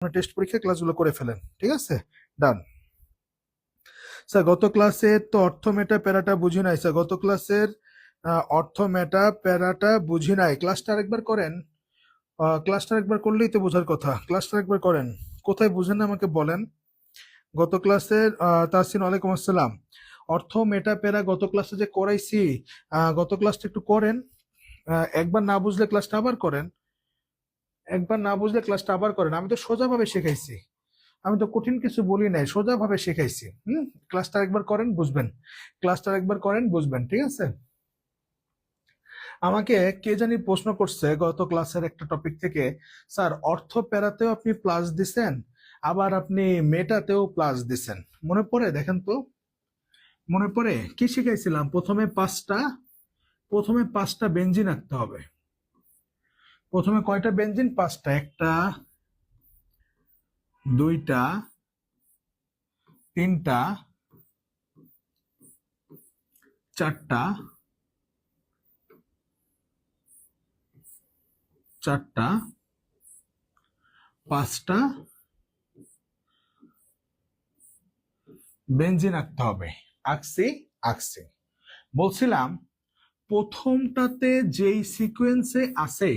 Test পরীক্ষা ক্লাসগুলো করে ফেলেন, ঠিক আছে? ডান। স্যার গত ক্লাসে তো অর্থ মেটা প্যারাটা বুঝি নাই স্যার, গত ক্লাসের অর্থ মেটা প্যারাটা বুঝি নাই। ক্লাসটা আরেকবার করেন, ক্লাসটা একবার করলেই তো বোঝার কথা। ক্লাসটা একবার করেন, কোথায় বুঝেন না আমাকে বলেন। গত ক্লাসের তাসিন ওয়ালাইকুম আসসালাম, অর্থ মেটা প্যারা গত ক্লাসে যে করাইছি, গত ক্লাসটা একটু করেন। একবার না বুঝলে ক্লাসটা আবার করেন, একবার না বুঝলে ক্লাসটা আবার করেন। আমি তো সোজাভাবে শেখাইছি, আমি তো কঠিন কিছু বলি নাই, সোজাভাবে শেখাইছি। ক্লাসটা একবার করেন বুঝবেন, ক্লাসটা একবার করেন বুঝবেন, ঠিক আছে? আমাকে কে জানি প্রশ্ন করছে গত ক্লাসের একটা টপিক থেকে, স্যার অর্থ প্যারাতেও আপনি প্লাস দিছেন, আবার আপনি মেটাতেও প্লাস দিছেন, মনে পড়ে? দেখেন তো মনে পড়ে কি শিখাইছিলাম? প্রথমে পাঁচটা বেঞ্জিন আঁকতে হবে। প্রথমে কয়টা বেঞ্জিন? পাঁচটা। একটা, দুইটা, তিনটা, চারটা, পাঁচটা বেঞ্জিন আঁকতে হবে। আঁকছি। বলছিলাম প্রথমটাতে যেই সিকোয়েন্সে আছে,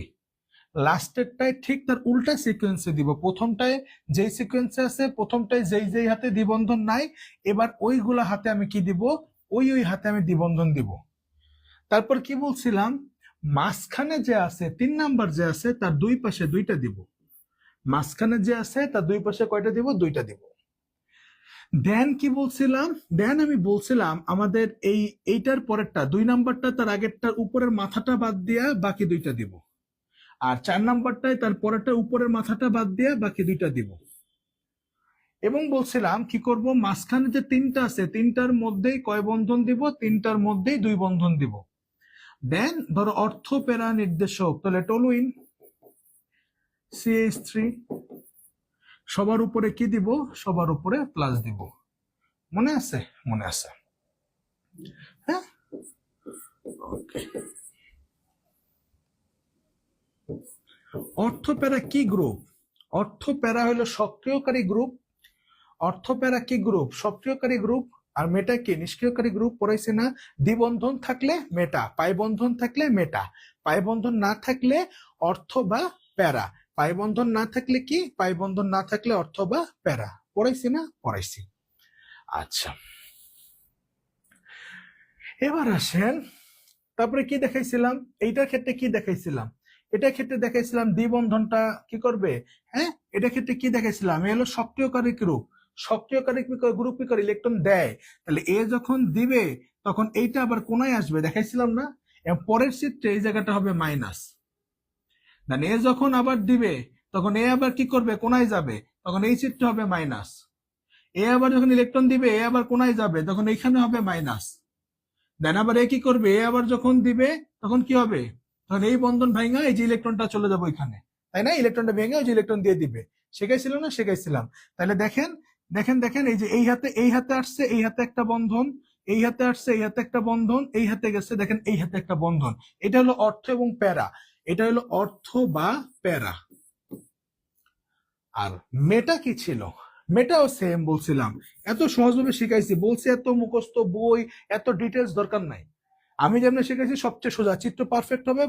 লাস্টেরটায় ঠিক তার উল্টা সিকোয়েন্সে দিব। প্রথমটায় যেই সিকোয়েন্সে আছে, প্রথমটায় যেই হাতে দ্বিবন্ধন নাই, এবার ওইগুলা হাতে আমি কি দিব? ওই হাতে আমি দ্বিবন্ধন দিব। তারপর কি বলছিলাম? মাঝখানে যে আছে 3 নাম্বার যে আছে, তার দুই পাশে দুইটা দিব। মাঝখানে যে আছে তার দুই পাশে কয়টা দিব? দুইটা দিব। দেন কি বলছিলাম? দেন আমি বলছিলাম আমাদের এইটার পরেরটা 2 নাম্বারটা তার আগেরটার উপরের মাথাটা বাদ দিয়া বাকি দুইটা দিব, আর 4 নাম্বারটায় তার পরেরটা উপরের মাথাটা বাদ দিয়া বাকি দুইটা দিব। এবং বলছিলাম কি করব? মাঝখানে যে 3টা আছে, 3টার মধ্যেই কয় বন্ধন দিব? 3টার মধ্যেই 2 বন্ধন দিব। দেন ধরো অর্থ প্যারা নির্দেশক, তাহলে টলুইন CH3, সবার উপরে কি দিব? সবার উপরে প্লাস দিব। মনে আছে? মনে আছে, হ্যাঁ? অর্থ প্যারা কি গ্রুপ? অর্থ প্যারা হলো সক্রিয়কারী গ্রুপ। অর্থ প্যারা কি গ্রুপ? সক্রিয়কারী গ্রুপ। আর মেটা কি? নিষ্ক্রিয়কারী গ্রুপ। পড়াইছে না? দ্বিবন্ধন থাকলে মেটা, পাই বন্ধন থাকলে মেটা, পাই বন্ধন না থাকলে অর্থ বা প্যারা, পাই বন্ধন না থাকলে কি? পাই বন্ধন না থাকলে অর্থ বা প্যারা। পড়াইছি না? পড়াইছি। আচ্ছা, এবার আসেন, তারপরে কি দেখাইছিলাম? এইটার ক্ষেত্রে কি দেখাইছিলাম? এটার ক্ষেত্রে দেখাইছিলাম দ্বিবন্ধনটা কি করবে, হ্যাঁ? এটার ক্ষেত্রে কি দেখাইছিলাম? এ হলো সক্রিয়কারী গ্রুপ। সক্রিয়কারী গ্রুপ কি করে? ইলেকট্রন দেয়। তাহলে এ যখন দিবে তখন এইটা আবার কোনায় আসবে, দেখাইছিলাম না? পরের চিত্রে এই জায়গাটা হবে মাইনাস। দেন এ যখন আবার দিবে তখন এ আবার কি করবে? কোনায় যাবে, তখন এই চিত্রে হবে মাইনাস। এ আবার যখন ইলেকট্রন দিবে, এ আবার কোনায় যাবে, তখন এইখানে হবে মাইনাস। দেন আবার এ কি করবে? এ আবার যখন দিবে তখন কি হবে? তখন এই বন্ধন ভাঙা এই যে ইলেকট্রনটা চলে যাবে ওইখানে, তাই না? ইলেকট্রনটা ভেঙে ওই যে ইলেকট্রন দিয়ে দিবে। শেখাইছিল না? শেখাইছিলাম। তাহলে দেখেন দেখেন দেখেন, এই যে এই হাতে আসছে, এই হাতে একটা বন্ধন, এই হাতে আসছে, এই হাতে একটা বন্ধন, এই হাতে গেছে, দেখেন এই হাতে একটা বন্ধন। এটা হলো অর্থ এবং প্যারা। এটা হলো অর্থ বা প্যারা। আর মেটা কি ছিল? মেটাও সেম বলছিলাম, এত সহজভাবে শিখাইছি, বলছি এত মুখস্থ বই, এত ডিটেলস দরকার নাই। আমি যেমনি শিখেছি সবচেয়ে সোজা, চিত্র পারফেক্ট হবে,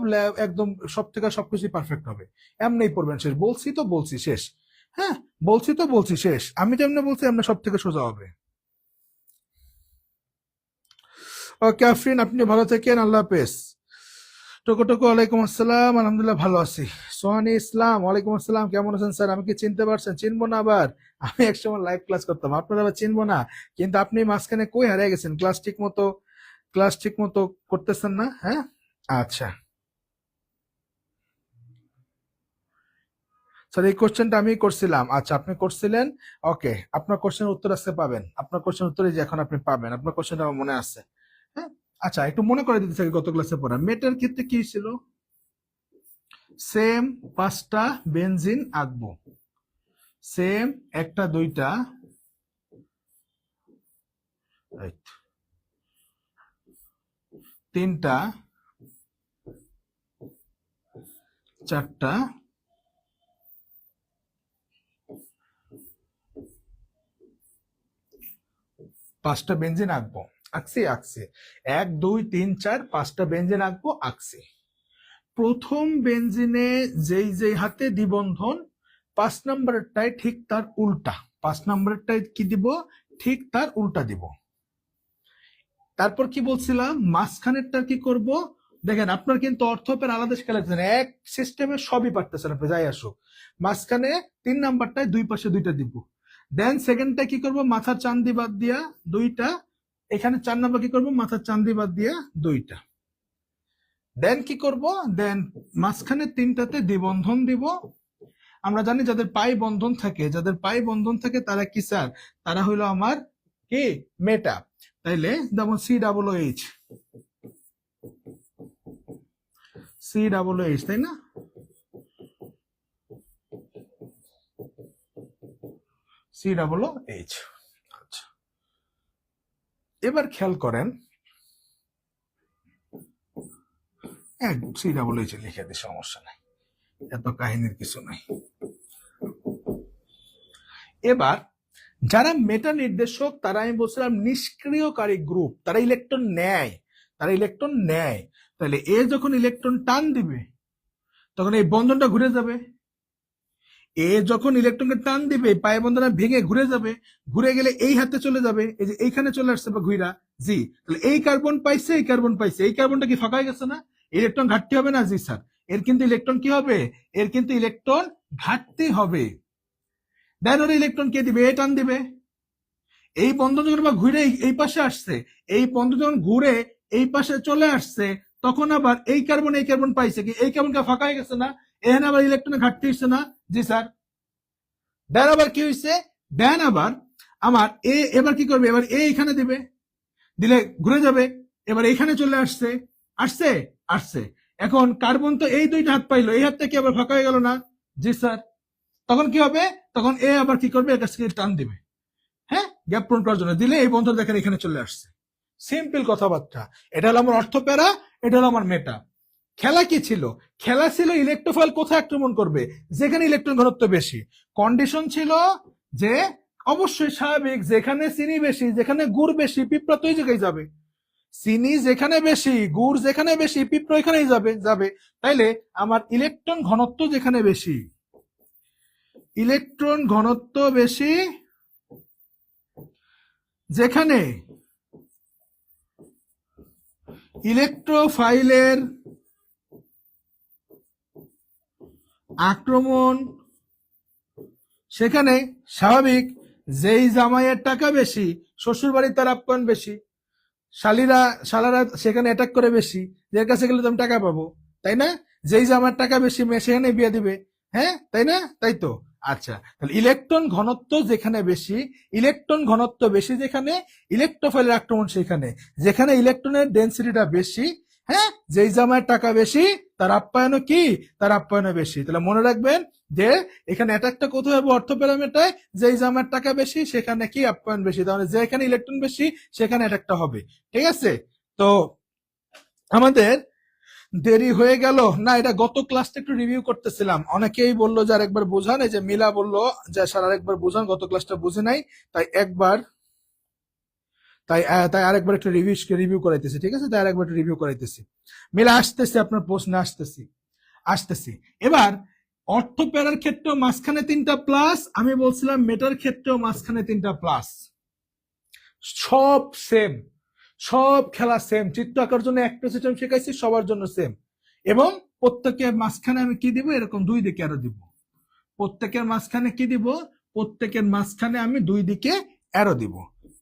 একদম সব থেকে সবকিছু পারফেক্ট হবে, এমনি পড়বেন শেষ। বলছি তো বলছি শেষ, হ্যাঁ বলছি তো বলছি শেষ। আমি যেমনি বলছি এমনি সব থেকে সোজা হবে। ওকে আফরিন, আপনি ভালো থাকেন, আল্লাহ হাফেজ। টোকো টোকো ওয়ালাইকুম আসসালাম, আলহামদুলিল্লাহ ভালো আছি। সোহানি ইসলাম ওয়ালাইকুম আসসালাম, কেমন আছেন স্যার? আমি কি চিনতে পারছেন? চিনবো না আবার? আমি একসময় লাইভ ক্লাস করতাম, আপনারা আবার চিনবো না? কিন্তু আপনি মাঝখানে কই হারিয়ে গেছেন? ক্লাস ঠিক মতো করতেছেন না, হ্যাঁ? আচ্ছা স্যার, এই কোশ্চেনটা আমি করছিলাম। আচ্ছা, আপনি করছিলেন। ওকে, আপনার কোশ্চেনের উত্তর আজকে পাবেন। আপনার কোশ্চেন উত্তর এই যে এখন আপনি পাবেন। আপনার কোশ্চেনটা আমার মনে আছে, হ্যাঁ? আচ্ছা, একটু মনে করে দিতে চাই গত ক্লাসে পড়া। মেটার ক্ষেত্রে কি ছিল? সেম 5টা বেনজিন আঁকবো, সেম একটা দুইটা, তিনটা, চারটা, 5টা বেঞ্জিন আঁকবো, আঁকছি 1 2 3 4 5টা বেঞ্জিন আঁকবো, আঁকছি। প্রথম বেঞ্জিনে যেই হাতে দ্বিবন্ধন 5 নম্বরটাই ঠিক তার উল্টা, 5 নম্বরটাই কি দিব, ঠিক তার উল্টা দিব। তারপর কি বলছিলাম, মাঝখানেরটা কি করব, দেখেন আপনার কিন্তু অর্থপের আলাদা স্কেল আছে, এক সিস্টেমে সবই পারতেছেন আপনি, যাই আসুক। মাঝখানে 3 নাম্বারটায় দুই পাশে 2টা দিব। দেন সেকেন্ডটা কি করব, মাথার চান্দি বাদ দিয়া 2টা, এখানে 4 নাম্বার কি করব, মাথার চান্দি বাদ দিয়া 2টা। দেন কি করব, দেন মাঝখানে 3টাতে দ্বিবন্ধন দিব। আমরা জানি যাদের পাই বন্ধন থাকে, তারা কি স্যার, তারা হইলো আমার কি মেটা। তাইলে যেমন COOH, তাই না? COOH। আচ্ছা, এবার খেয়াল করেন, COOH লিখে দিই, সমস্যা নাই, এত কাহিনীর কিছু নাই। এবার যারা মেটা নির্দেশক, তারা আমি বলছিলাম নিষ্ক্রিয়কারী গ্রুপ, তারা ইলেকট্রন নেয়। তাহলে এ যখন ইলেকট্রন টান দিবে তখন এই বন্ধনটা ঘুরে যাবে। এ যখন ইলেকট্রনকে টান দিবে পাই বন্ধনটা ভেঙে ঘুরে যাবে, ঘুরে গেলে এই হাতে চলে যাবে, এই যে এইখানে চলে আসছে বা ঘুরা জি। তাহলে এই কার্বন পাইছে, এই কার্বনটা কি ফাঁকা হয়ে গেছে না? ইলেকট্রন ঘাটতি হবে না? জি স্যার, এর কিন্তু ইলেকট্রন কি হবে, এর কিন্তু ইলেকট্রন ঘাটতি হবে। দেন ওর ইলেকট্রন কে দিবে, এ টান দিবে। এই বন্ধন যখন আবার ঘুরে এই পাশে আসছে, এই বন্ধন যখন ঘুরে এই পাশে চলে আসছে, তখন আবার এই কার্বন পাইছে কি, এই কার্বনটা ফাঁকা হয়ে গেছে না? এখানে আবার ইলেকট্রনের ঘাটতি হচ্ছে না? জি স্যার। দেন আবার কি হয়েছে, দেন আবার আমার এবার কি করবে, এবার এখানে দিবে, দিলে ঘুরে যাবে, এবার এইখানে চলে আসছে। এখন কার্বন তো এই 2টা হাত পাইলো, এই হাতটা কি আবার ফাঁকা হয়ে গেল না? জি স্যার। তখন কি হবে, তখন এ আবার কি করবে, এর কাছ থেকে টান দিবে, হ্যাঁ, গ্যাপ পূরণ করার জন্য, দিলে এই বন্ধন দেখেন এখানে চলে আসছে। সিম্পল কথাবার্তা। এটা হলো আমার অর্থপ্যারা, এটা হলো আমার মেটা। খেলা কি ছিল, খেলা ছিল ইলেকট্রোফাইল কোথায় আক্রমণ করবে, যেখানে ইলেকট্রন ঘনত্ব বেশি। কন্ডিশন ছিল যে অবশ্যই স্বাভাবিক, যেখানে চিনি বেশি, যেখানে গুড় বেশি, পিঁপড়া তো ওই জায়গায় যাবে। চিনি যেখানে বেশি, গুড় যেখানে বেশি, পিঁপড়া এখানেই যাবে। তাইলে আমার ইলেকট্রন ঘনত্ব যেখানে বেশি, ইলেকট্রন ঘনত্ব বেশি যেখানে ইলেকট্রোফাইলের আক্রমণ, সেখানে স্বাভাবিক, যেই জামাইয়ের টাকা বেশি শ্বশুর বাড়ির তার আপ্যায়ন বেশি, শালারা সেখানে অ্যাটাক করে বেশি, যার কাছে গেলে তো আমি টাকা পাবো, তাই না? যেই জামার টাকা বেশি মেয়ে সেখানে বিয়ে দিবে, হ্যাঁ তাই না? তাই তো। আচ্ছা, তাহলে ইলেকট্রন ঘনত্ব যেখানে বেশি, যেখানে ইলেকট্রোফাইলের আক্রমণ সেখানে, যেখানে ইলেকট্রনের ডেন্সিটিটা বেশি, হ্যাঁ, যেই জামার টাকা বেশি তার আপ্যায়নও কি, তার আপ্যায়নও বেশি। তাহলে মনে রাখবেন যে এখানে অ্যাটাকটা কোথায় হবে, অর্থ প্যারামিটারে, যেই জামার টাকা বেশি সেখানে কি আপ্যায়ন বেশি, তাহলে যেখানে ইলেকট্রন বেশি সেখানে অ্যাটাকটা হবে। ঠিক আছে? তো আমাদের দেরি হয়ে গেল না, এটা গত ক্লাসটা একটু রিভিউ করতেছিলাম, অনেকেই বললো যে আরেকবার বোঝান, এই যে মিলা বললো যে স্যার আরেকবার বোঝান, গত ক্লাসটা বুঝে নাই, তাই আরেকবার একটু রিভিউ করাইতেছি। ঠিক আছে, তাই আরেকবার একটু রিভিউ করাইতেছি। মিলা আসতেছি, আপনার প্রশ্নে আসতেছি। এবার অর্থ প্যারার ক্ষেত্রেও মাঝখানে 3টা প্লাস, আমি বলছিলাম মেটার ক্ষেত্রেও মাঝখানে 3টা প্লাস, সব সেম, সব খেলা সেম। চিত্র আঁকার জন্য একটা সিস্টেম শেখাইছি, সবার জন্য সেম। এবং প্রত্যেকের মাঝখানে আমি কি দিব, এরকম 2 দিকে অ্যারো দিব। প্রত্যেকের মাঝখানে কি দিব, প্রত্যেকের মাঝখানে আমি 2 দিকে অ্যারো দিব।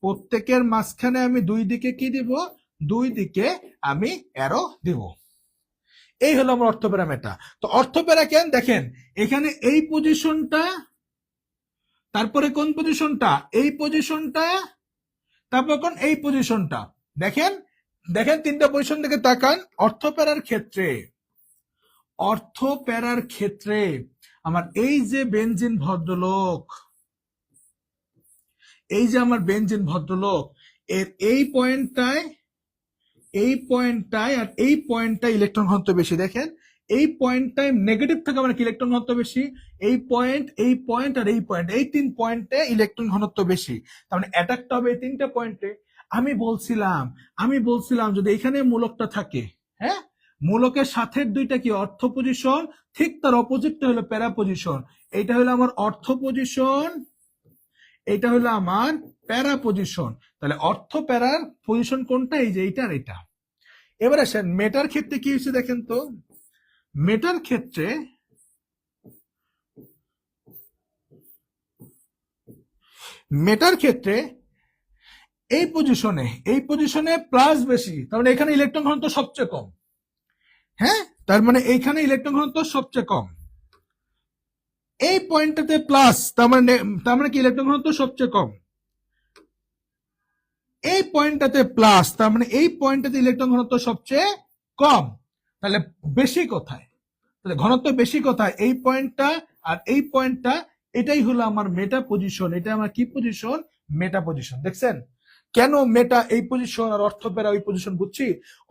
প্রত্যেকের মাঝখানে আমি 2 দিকে কি দিব, 2 দিকে আমি অ্যারো দিব। এই হলো আমার অর্থপ্যারা মেটা। তো অর্থপ্যারা কেন, দেখেন এখানে এই পজিশনটা, তারপরে কোন পজিশনটা, এই পজিশনটা, তারপর কোন এই পজিশনটা, দেখেন 3টা পজিশন থেকে তাকান। অর্থপ্যারার ক্ষেত্রে আমার এই যে বেনজিন ভদ্রলোক, এর এই পয়েন্টটায় আর এই পয়েন্টটায় ইলেকট্রন ঘনত্ব বেশি। দেখেন এই পয়েন্টটায় নেগেটিভ থাকে মানে কি ইলেকট্রন ঘনত্ব বেশি, এই পয়েন্ট আর এই পয়েন্ট, এই 3 পয়েন্টে ইলেকট্রন ঘনত্ব বেশি, তার মানে অ্যাটাকটা হবে এই 3টা পয়েন্টে। আমি বলছিলাম যদি এখানে মূলকটা থাকে, হ্যাঁ, মূলকের সাথে দুইটা কি অর্থ পজিশন, ঠিক তার অপোজিটটা হলো প্যারা পজিশন। এইটা হলো আমার অর্থ পজিশন, এটা হলো আমার প্যারা পজিশন। তাহলে অর্থ প্যারার পজিশন কোনটা, এই যে এইটা আর এটা। এবার আসেন মেটার ক্ষেত্রে কি হয়েছে দেখেন তো, মেটার ক্ষেত্রে এই পজিশনে প্লাস বেশি, তার মানে এখানে ইলেকট্রন ঘনত্ব সবচেয়ে কম, হ্যাঁ, তার মানে এইখানে ইলেকট্রন ঘনত্ব সবচেয়ে কম। এই পয়েন্টটাতে প্লাস, তার মানে কি ইলেকট্রন ঘনত্ব সবচেয়ে কম। এই পয়েন্টটাতে প্লাস, তার মানে এই পয়েন্টটাতে ইলেকট্রন ঘনত্ব সবচেয়ে কম। তাহলে বেশি কোথায়, তাহলে ঘনত্ব বেশি কোথায়, এই পয়েন্টটা আর এই পয়েন্টটা, এটাই হলো আমার মেটা পজিশন। এটা আমার কি পজিশন, মেটা পজিশন। দেখছেন কেন মেটা এই পজিশন আর অর্থ প্যারা ওই পজিশন বুঝছি।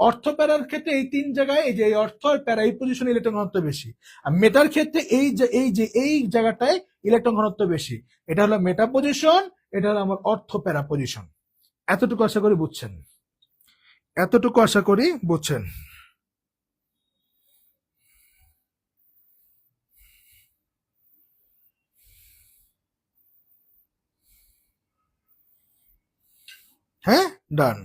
অর্থ প্যারার ক্ষেত্রে এই 3 জায়গায়, এই যে অর্থ প্যারা এই পজিশনে ইলেকট্রন ঘনত্ব বেশি, আর মেটার ক্ষেত্রে এই জায়গাটায় ইলেকট্রন ঘনত্ব বেশি। এটা হলো মেটা পজিশন, এটা হলো আমার অর্থ প্যারা পজিশন। এতটুকু আশা করি বুঝছেন। হ্যাঁ, ডান।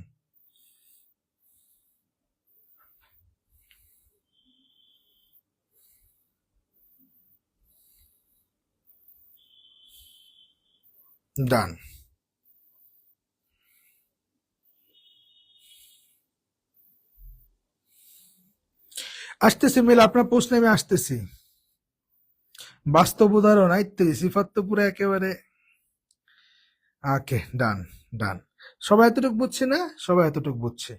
ডান। আসতেছি মিল, আপনার প্রশ্নে আমি আসতেছি। বাস্তব উদাহরণ আইতে সিফাত তো পুরো একেবারে ওকে। ডান ডান। সবাই এতটুকু বুঝছে না, সবাই এতটুকু বুঝছে,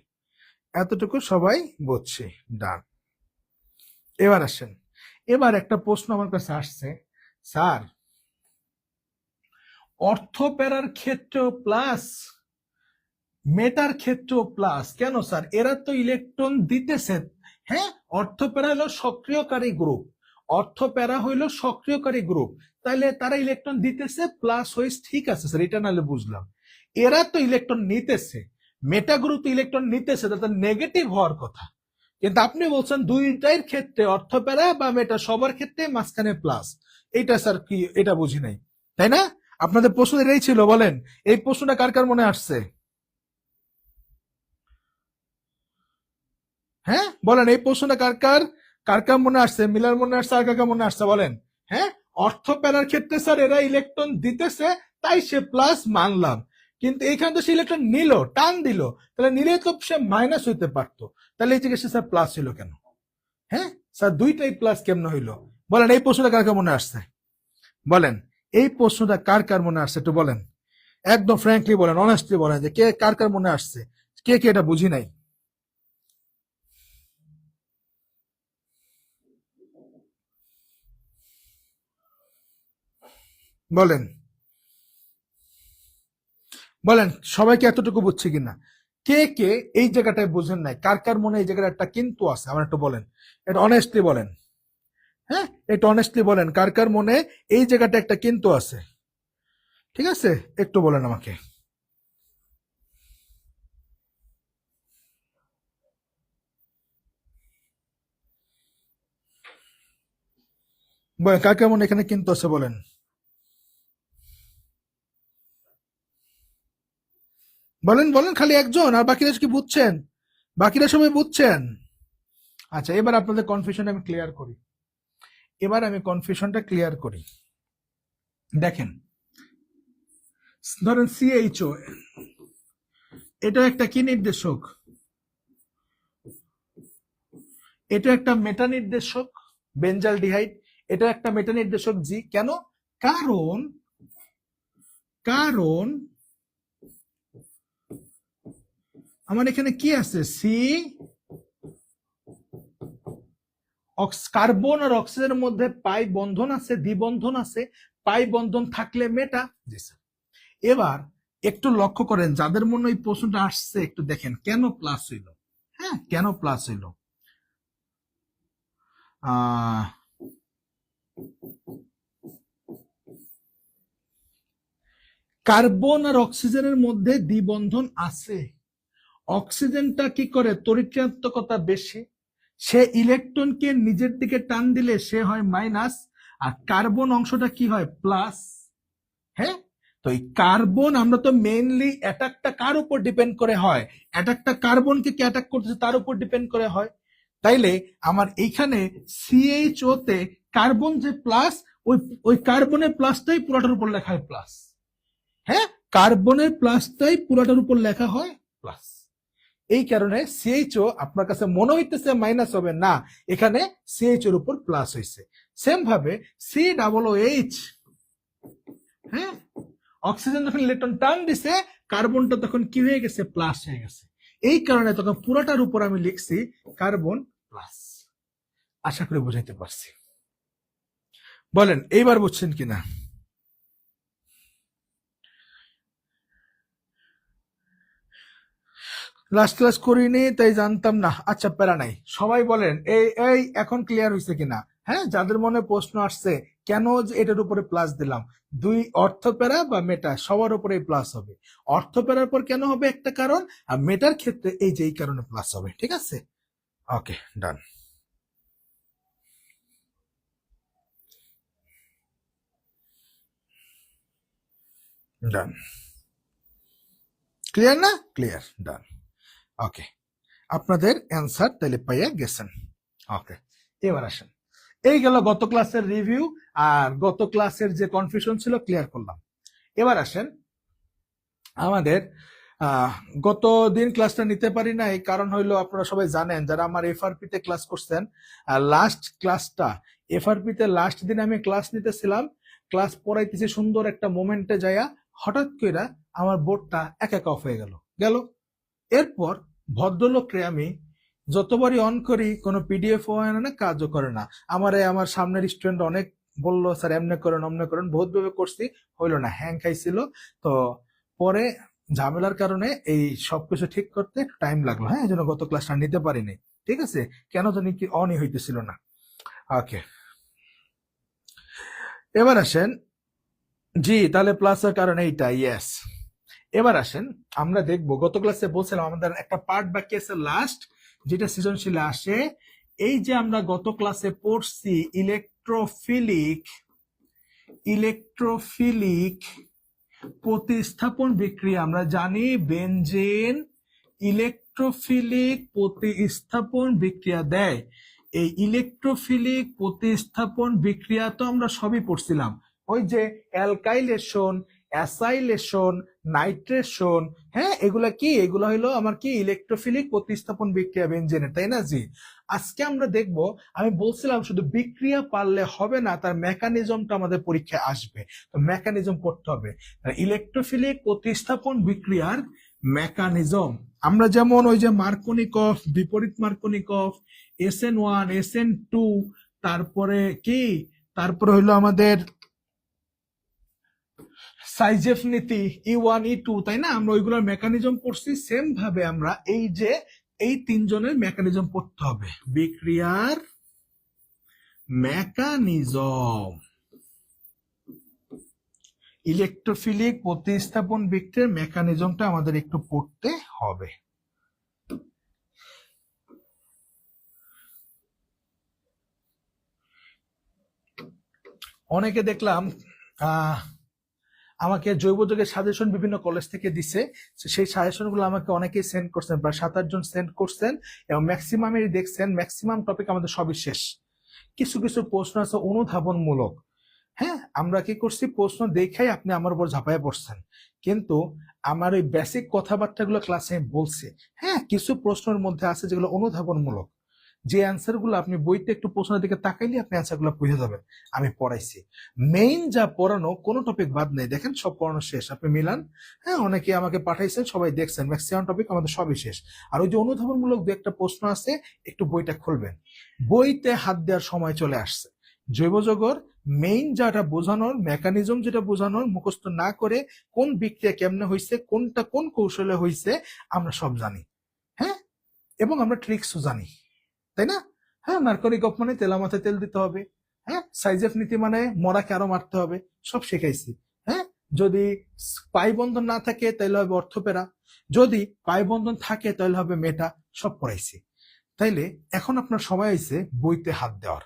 এতটুকু সবাই বুঝছে। ডান। এবার আসেন, এবার একটা প্রশ্ন আমার কাছে আসছে, স্যার অর্থ প্যারার ক্ষেত্রেও প্লাস, মেটার ক্ষেত্রেও প্লাস কেন স্যার, এরা তো ইলেকট্রন দিতেছে। হ্যাঁ, অর্থ প্যারা হলো সক্রিয়কারী গ্রুপ, তাহলে তারা ইলেকট্রন দিতেছে, প্লাস হয়েছে, ঠিক আছে স্যার, এটা নাহলে বুঝলাম। এরা তো ইলেকট্রন নিতেছে, মেটা গ্রুপ তো ইলেকট্রন নিতেছে, তাতে নেগেটিভ হওয়ার কথা। কিন্তু আপনি বলছেন দুইটার ক্ষেত্রে, অর্থ প্যারা বা মেটা সবার ক্ষেত্রে মাঝখানে প্লাস। এটা স্যার কি, এটা বুঝি নাই, তাই না? আপনাদের প্রশ্ন এটাই ছিল, বলেন এই প্রশ্নটা কার কার মনে আসছে? হ্যাঁ বলেন, এই প্রশ্নটা কার কার মনে আসছে? মিলার মনে আসছে, আর কার কার মনে আসছে বলেন। হ্যাঁ, অর্থ প্যারার ক্ষেত্রে স্যার এরা ইলেকট্রন দিতেছে, তাই সে প্লাস মানলাম। কিন্তু এইখানে তো সে ইলেকট্রন নিল, টান দিল, তাহলে নিলে তো সে মাইনাস হইতে পারতো, তাহলে এই জায়গায় সে স্যার প্লাস হইলো কেন? হ্যাঁ স্যার, দুইটাই প্লাস কেমন হইলো বলেন? এই প্রশ্নটা কার কার মনে আসছে বলেন, এই প্রশ্নটা কার কার মনে আসছে একটু বলেন, একদম ফ্র্যাঙ্কলি বলেন, অনেস্টলি বলেন যে কে কার কার মনে আসছে, কে কে এটা বুঝি নাই। বলেন বলেন সবাইকে এতটুকু বুঝছে কিনা, কে কে এই জায়গাটায় বুঝেন নাই, কার কার মনে এই জায়গাটা একটা কিন্তু আছে, আমার একটু বলেন, এটা অনেস্টলি বলেন। হ্যাঁ, একটু অনেস্টলি বলেন, কার কার মনে এই জায়গাটা একটা কিন্তু আছে, ঠিক আছে, একটু বলেন আমাকে। বলেন কার কার মনে এখানে কিন্তু আছে, বলেন। বলেন বলেন, খালি একজন, আর বাকিরা কি বুঝছেন? বাকিরা সবাই বুঝছেন? আচ্ছা, এবার আপনাদের কনফিউশন আমি ক্লিয়ার করি, দেখেন, ধরেন সিএইচও, এটা একটা কি নির্দেশক, এটা একটা মেটা নির্দেশক, বেঞ্জালডিহাইড, এটা একটা মেটা নির্দেশক জি। কেন? কারণ কারণ আমার এখানে কি আছে, সি, কার্বন আর অক্সিজেনের মধ্যে পাই বন্ধন আছে, দ্বিবন্ধন আছে, পাই বন্ধন থাকলে মেটা। জি স্যার। এবার একটু লক্ষ্য করেন, যাদের মনে এই প্রশ্নটা আসছে একটু দেখেন কেন প্লাস হইল। হ্যাঁ, কেন প্লাস হইল? কার্বন আর অক্সিজেনের মধ্যে দ্বিবন্ধন আছে, অক্সিজেনটা কি করে, তড়িৎঋণাত্মকতা বেশি, সে ইলেকট্রনকে নিজের দিকে টান দিলে সে হয় মাইনাস, আর কার্বন অংশটা কি হয় প্লাস। হ্যাঁ, তো এই কার্বন আমরা তো মেইনলি অ্যাটাকটা কার উপর ডিপেন্ড করে হয়, অ্যাটাকটা কার্বনকে কি অ্যাটাক করতেছে তার উপর ডিপেন্ড করে হয়। তাইলে আমার এইখানে সিএইচও তে কার্বন যে প্লাস, ওই ওই কার্বনের প্লাসটাই পুরোটার উপর লেখা হয় প্লাস। হ্যাঁ, কার্বনের প্লাসটাই পুরোটার উপর লেখা হয় প্লাস। এই কারণে সিএইচও আপনার কাছে মনে হইতেছে মাইনাস হবে না, এখানে সিএইচ এর উপর প্লাস হয়েছে। সেম ভাবে সি ডাবল এইচ, হ্যাঁ, অক্সিজেন যখন ইলেকট্রন টান দিছে কার্বনটা তখন কি হয়ে গেছে, প্লাস হয়ে গেছে। এই কারণে তখন পুরোটার উপর আমি লিখছি কার্বন প্লাস। আশা করি বুঝাইতে পারছি। বলেন এইবার বুঝছেন কিনা? লাস্ট ক্লাস করিনি তাই জানতাম না, আচ্ছা প্যারা নাই। সবাই বলেন এই এই এখন ক্লিয়ার হয়েছে কিনা? হ্যাঁ, যাদের মনে প্রশ্ন আসছে কেন যে এটার উপরে প্লাস দিলাম, দুই অর্থপ্যারা বা মেটা সবার উপরে প্লাস হবে। অর্থপ্যারার পর কেন হবে একটা কারণ, আর মেটার ক্ষেত্রে এই যে এই কারণে প্লাস হবে। ঠিক আছে, ওকে ডান। ডান, ক্লিয়ার না? ক্লিয়ার, ডান, ওকে। আপনাদের অ্যান্সার তাহলে পাইয়া গেছেন। ওকে, এবার আসেন, এই গেল গত ক্লাসের রিভিউ, আর গত ক্লাসের যে কনফিউশন ছিল ক্লিয়ার করলাম। এবার আসেন আমাদের গত দিন ক্লাসটা নিতে পারি না, এই কারণ হইলো আপনারা সবাই জানেন যারা আমার এফআরপি তে ক্লাস করছেন, লাস্ট ক্লাসটা এফআরপি তে লাস্ট দিন আমি ক্লাস নিতেছিলাম, ক্লাস পড়াইতেছি সুন্দর একটা মোমেন্টে যাইয়া হঠাৎ করে আমার বোর্ডটা এক অফ হয়ে গেল। এরপর ভদ্রলোকরে আমি যতবারই অন করি কোনো পিডিএফ হয় না, কাজও করে না। আমার সামনের স্টুডেন্ট অনেক বললো স্যার এমনি করেন অমনে করেন, বহুত ভাবে করছি, হইলো না, হ্যাং খাইছিল। তো পরে ঝামেলার কারণে এই সবকিছু ঠিক করতে টাইম লাগলো। হ্যাঁ, এই জন্য গত ক্লাসটা নিতে পারিনি। ঠিক আছে, কেন জানি কি অনই হইতেছিল না। ওকে, এবার আসেন, জি তাহলে প্লাসের কারণে এইটা, ইয়েস। এবার আসেন আমরা দেখবো, গত ক্লাসে বলছিলাম আমাদের একটা পার্ট বাকি আছে লাস্ট, যেটা সৃজনশীলে আসে। এই যে আমরা গত ক্লাসে পড়ছি ইলেকট্রোফিলিক প্রতিস্থাপন বিক্রিয়া, আমরা জানি বেনজেন ইলেকট্রোফিলিক প্রতিস্থাপন বিক্রিয়া দেয়। এই ইলেকট্রোফিলিক প্রতিস্থাপন বিক্রিয়া তো আমরা সবই পড়ছিলাম, ওই যে অ্যালকাইলেশন, অ্যাসাইলেশন, নাইট্রেশন, হ্যাঁ এগুলা কি, এগুলা হলো আমার কি ইলেকট্রোফিলিক প্রতিস্থাপন বিক্রিয়া বেনজেনের, তাই না? জি, আজকে আমরা দেখব, আমি বলছিলাম শুধু বিক্রিয়া পারলে হবে না, তার মেকানিজমটা আমাদের পরীক্ষায় আসবে, তো মেকানিজম পড়তে হবে। ইলেকট্রোফিলিক প্রতিস্থাপন বিক্রিয়ার মেকানিজম আমরা যেমন ওই যে মার্কোনিকভ, বিপরীত মার্কোনিকভ, SN1 SN2, তারপরে কি, তারপরে হইলো আমাদের সাইজেফ নীতি E1 E2, তাই না? আমরা ওইগুলোর মেকানিজম পড়ছি। সেম ভাবে আমরা এই যে এই তিনজনের মেকানিজম পড়তে হবে, বিক্রিয়ার মেকানিজম, ইলেকট্রোফিলিক প্রতিস্থাপন বিক্রিয়ার মেকানিজমটা আমাদের একটু পড়তে হবে। অনেকে দেখলাম আমাকে জৈব যৌগের সাজেশন বিভিন্ন কলেজ থেকে দিছে, সেই সাজেশন গুলো আমাকে অনেকেই সেন্ড করছেন, প্রায় 7-8 জন সেন্ড করছেন, এবং ম্যাক্সিমামেরই দেখছেন ম্যাক্সিমাম টপিক আমাদের সবই শেষ। কিছু কিছু প্রশ্ন আছে অনুধাবনমূলক, হ্যাঁ আমরা কি করছি, প্রশ্ন দেখাই আপনি আমার উপর ঝাঁপায় পড়ছেন, কিন্তু আমার ওই বেসিক কথাবার্তাগুলো ক্লাসে বলছি। হ্যাঁ, কিছু প্রশ্নের মধ্যে আছে যেগুলো অনুধাবনমূলক, যে অ্যান্সার গুলো আপনি বইতে একটু প্রশ্নের দিকে তাকাইলে আপনি অ্যান্সার গুলো বুঝে যাবেন। আমি পড়াইছি মেইন যা পড়ানো, কোনো টপিক বাদ নেই, দেখেন সব পড়ানো শেষ, আপনি মিলান। হ্যাঁ, অনেকে আমাকে পাঠাইছেন, সবাই দেখছেন, ম্যাক্সিমাম টপিক আমাদের সবই শেষ। আর ওই যে অনুধাবনমূলক দু একটা প্রশ্ন আছে, একটু বইটা খুলবেন, বইতে হাত দেওয়ার সময় চলে আসছে। জৈব যৌগের মেইন যেটা বোঝানোর, মেকানিজম যেটা বোঝানোর, মুখস্থ না করে কোন বিক্রিয়া কেমনে হয়েছে, কোনটা কোন কৌশলে হয়েছে আমরা সব জানি। হ্যাঁ, এবং আমরা ট্রিক্সও জানি, তাই না? হ্যাঁ, মার্করিক অফ মানে তেলা মাথায় তেল দিতে হবে। হ্যাঁ, সাইজ অফ নীতি মানে মরাকে আরো মারতে হবে, সব শিখাইছি। হ্যাঁ, যদি পাই বন্ধন না থাকে তাহলে হবে অর্থপেরা, যদি পাই বন্ধন থাকে তাহলে হবে মেটা, সব পড়াইছি। তাইলে এখন আপনার সময় হয়েছে বইতে হাত দেওয়ার।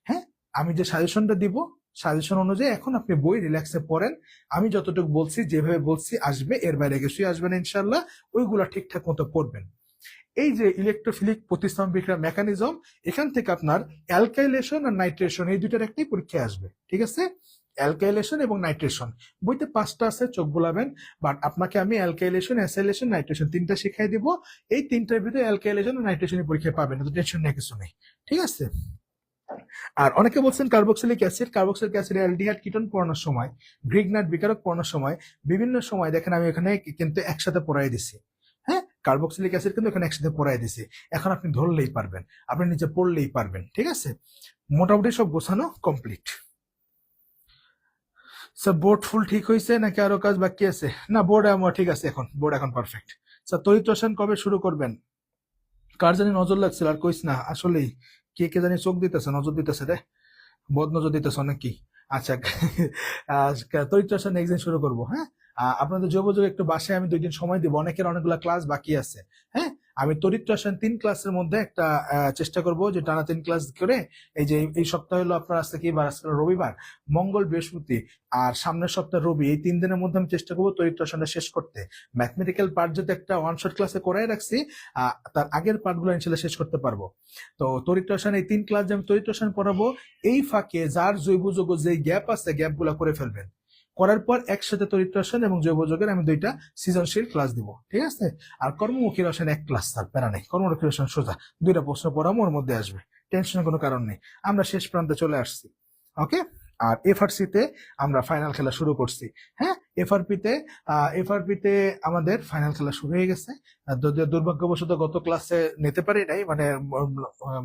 হ্যাঁ, আমি যে সাজেশনটা দিব সাজেশন অনুযায়ী এখন আপনি বই রিল্যাক্সে পড়েন। আমি যতটুকু বলছি যেভাবে বলছি আসবে, এর বাইরে কিছুই আসবে না ইনশাল্লাহ। ওইগুলা ঠিকঠাক মতো পড়বেন। এই যে ইলেকট্রোফিলিক প্রতিস্থাপন বিক্রিয়ার মেকানিজম, এখান থেকে আপনার অ্যালকাইলেশন আর নাইট্রেশন এই দুইটার একটাই পরীক্ষা আসবে, ঠিক আছে? অ্যালকাইলেশন এবং নাইট্রেশন বইতে 5টা আছে, চোখ বোলাবেন। বাট আপনাকে আমি অ্যালকাইলেশন, অ্যাসাইলেশন, নাইট্রেশন 3টা শিখাই দিব। এই 3টার ভিতরে অ্যালকাইলেশন আর নাইট্রেশনের পরীক্ষা পাবেন, তো টেনশন নেই, কিছু নেই, ঠিক আছে? আর অনেকে বলছেন carboxylic acid, carboxylic acid aldehyde ketone পড়ানোর সময়, গ্রিগনাট বিকারক পড়ানোর সময়, বিভিন্ন সময় দেখেন আমি এখানে কিন্তু একসাথে পড়াই দিছি। হ্যাঁ, কার্বক্সিলিক অ্যাসিড কিন্তু এখানে একসাথে পড়াই দিছি। এখন আপনি ধরলেই পারবেন, আপনি নিচে পড়লেই পারবেন, ঠিক আছে? মোটামুটি সব গোছানো কমপ্লিট। স্যার বোর্ড ফুল ঠিক হয়েছে নাকি আরো কাজ বাকি আছে? না, বোর্ড আমার ঠিক আছে, এখন বোর্ড এখন পারফেক্ট। স্যার তড়িৎ রসায়ন কবে শুরু করবেন? কার জানি নজর লাগছিল, আর কইস না, আসলেই কে কে জানি চোখ দিতেছে, নজর দিতেছে রে, বদ নজর দিতেছে অনেক কি। আচ্ছা, তড়িৎ রসায়ন নেক্সট দিন শুরু করবো। হ্যাঁ, আপনাদের যোগাযোগ একটু বাসায় আমি 2 দিন সময় দিব, অনেকের অনেকগুলো ক্লাস বাকি আছে। হ্যাঁ, আমি তড়িৎ রসায়ন 3 ক্লাসের মধ্যে একটা চেষ্টা করব যে টানা 3 ক্লাস করে, এই যে এই সপ্তাহ হলো আপনার আজকে কি বার, আজকে রবিবার, মঙ্গল, বৃহস্পতি আর সামনের সপ্তাহ রবি, এই 3 দিনের মধ্যে আমি চেষ্টা করবো তড়িৎ রসায়নটা শেষ করতে। ম্যাথমেটিক্যাল পার্ট যদি একটা ওয়ান শট ক্লাসে করাই রাখছি, তার আগের পার্টগুলো ইনশাল্লাহ শেষ করতে পারবো। তো তড়িৎ রসায়ন এই 3 ক্লাস যে আমি তড়িৎ রসায়ন পড়াবো, এই ফাঁকে যার জৈব যৌগ যে গ্যাপ আছে গ্যাপ গুলা করে ফেলবেন। করার পর একসাথে তড়িৎ রসায়ন এবং জৈব যৌগের আমি 2টা সৃজনশীল ক্লাস দিব, ঠিক আছে? আর কর্মমুখী রসায়ন 1 ক্লাস, তার প্যারা নেই। কর্মমুখী রসায়ন সোজা 2টা প্রশ্ন পড়াবো, ওর মধ্যে আসবে, টেনশনের কোনো কারণ নেই। আমরা শেষ প্রান্তে চলে আসছি, ওকে? আর এফআরসি তে আমরা ফাইনাল খেলা শুরু করছি। হ্যাঁ, এফআরপি তে আমাদের ফাইনাল খেলা শুরু হয়ে গেছে। দুর্ভাগ্যবশত গত ক্লাসে নিতে পারি নাই, মানে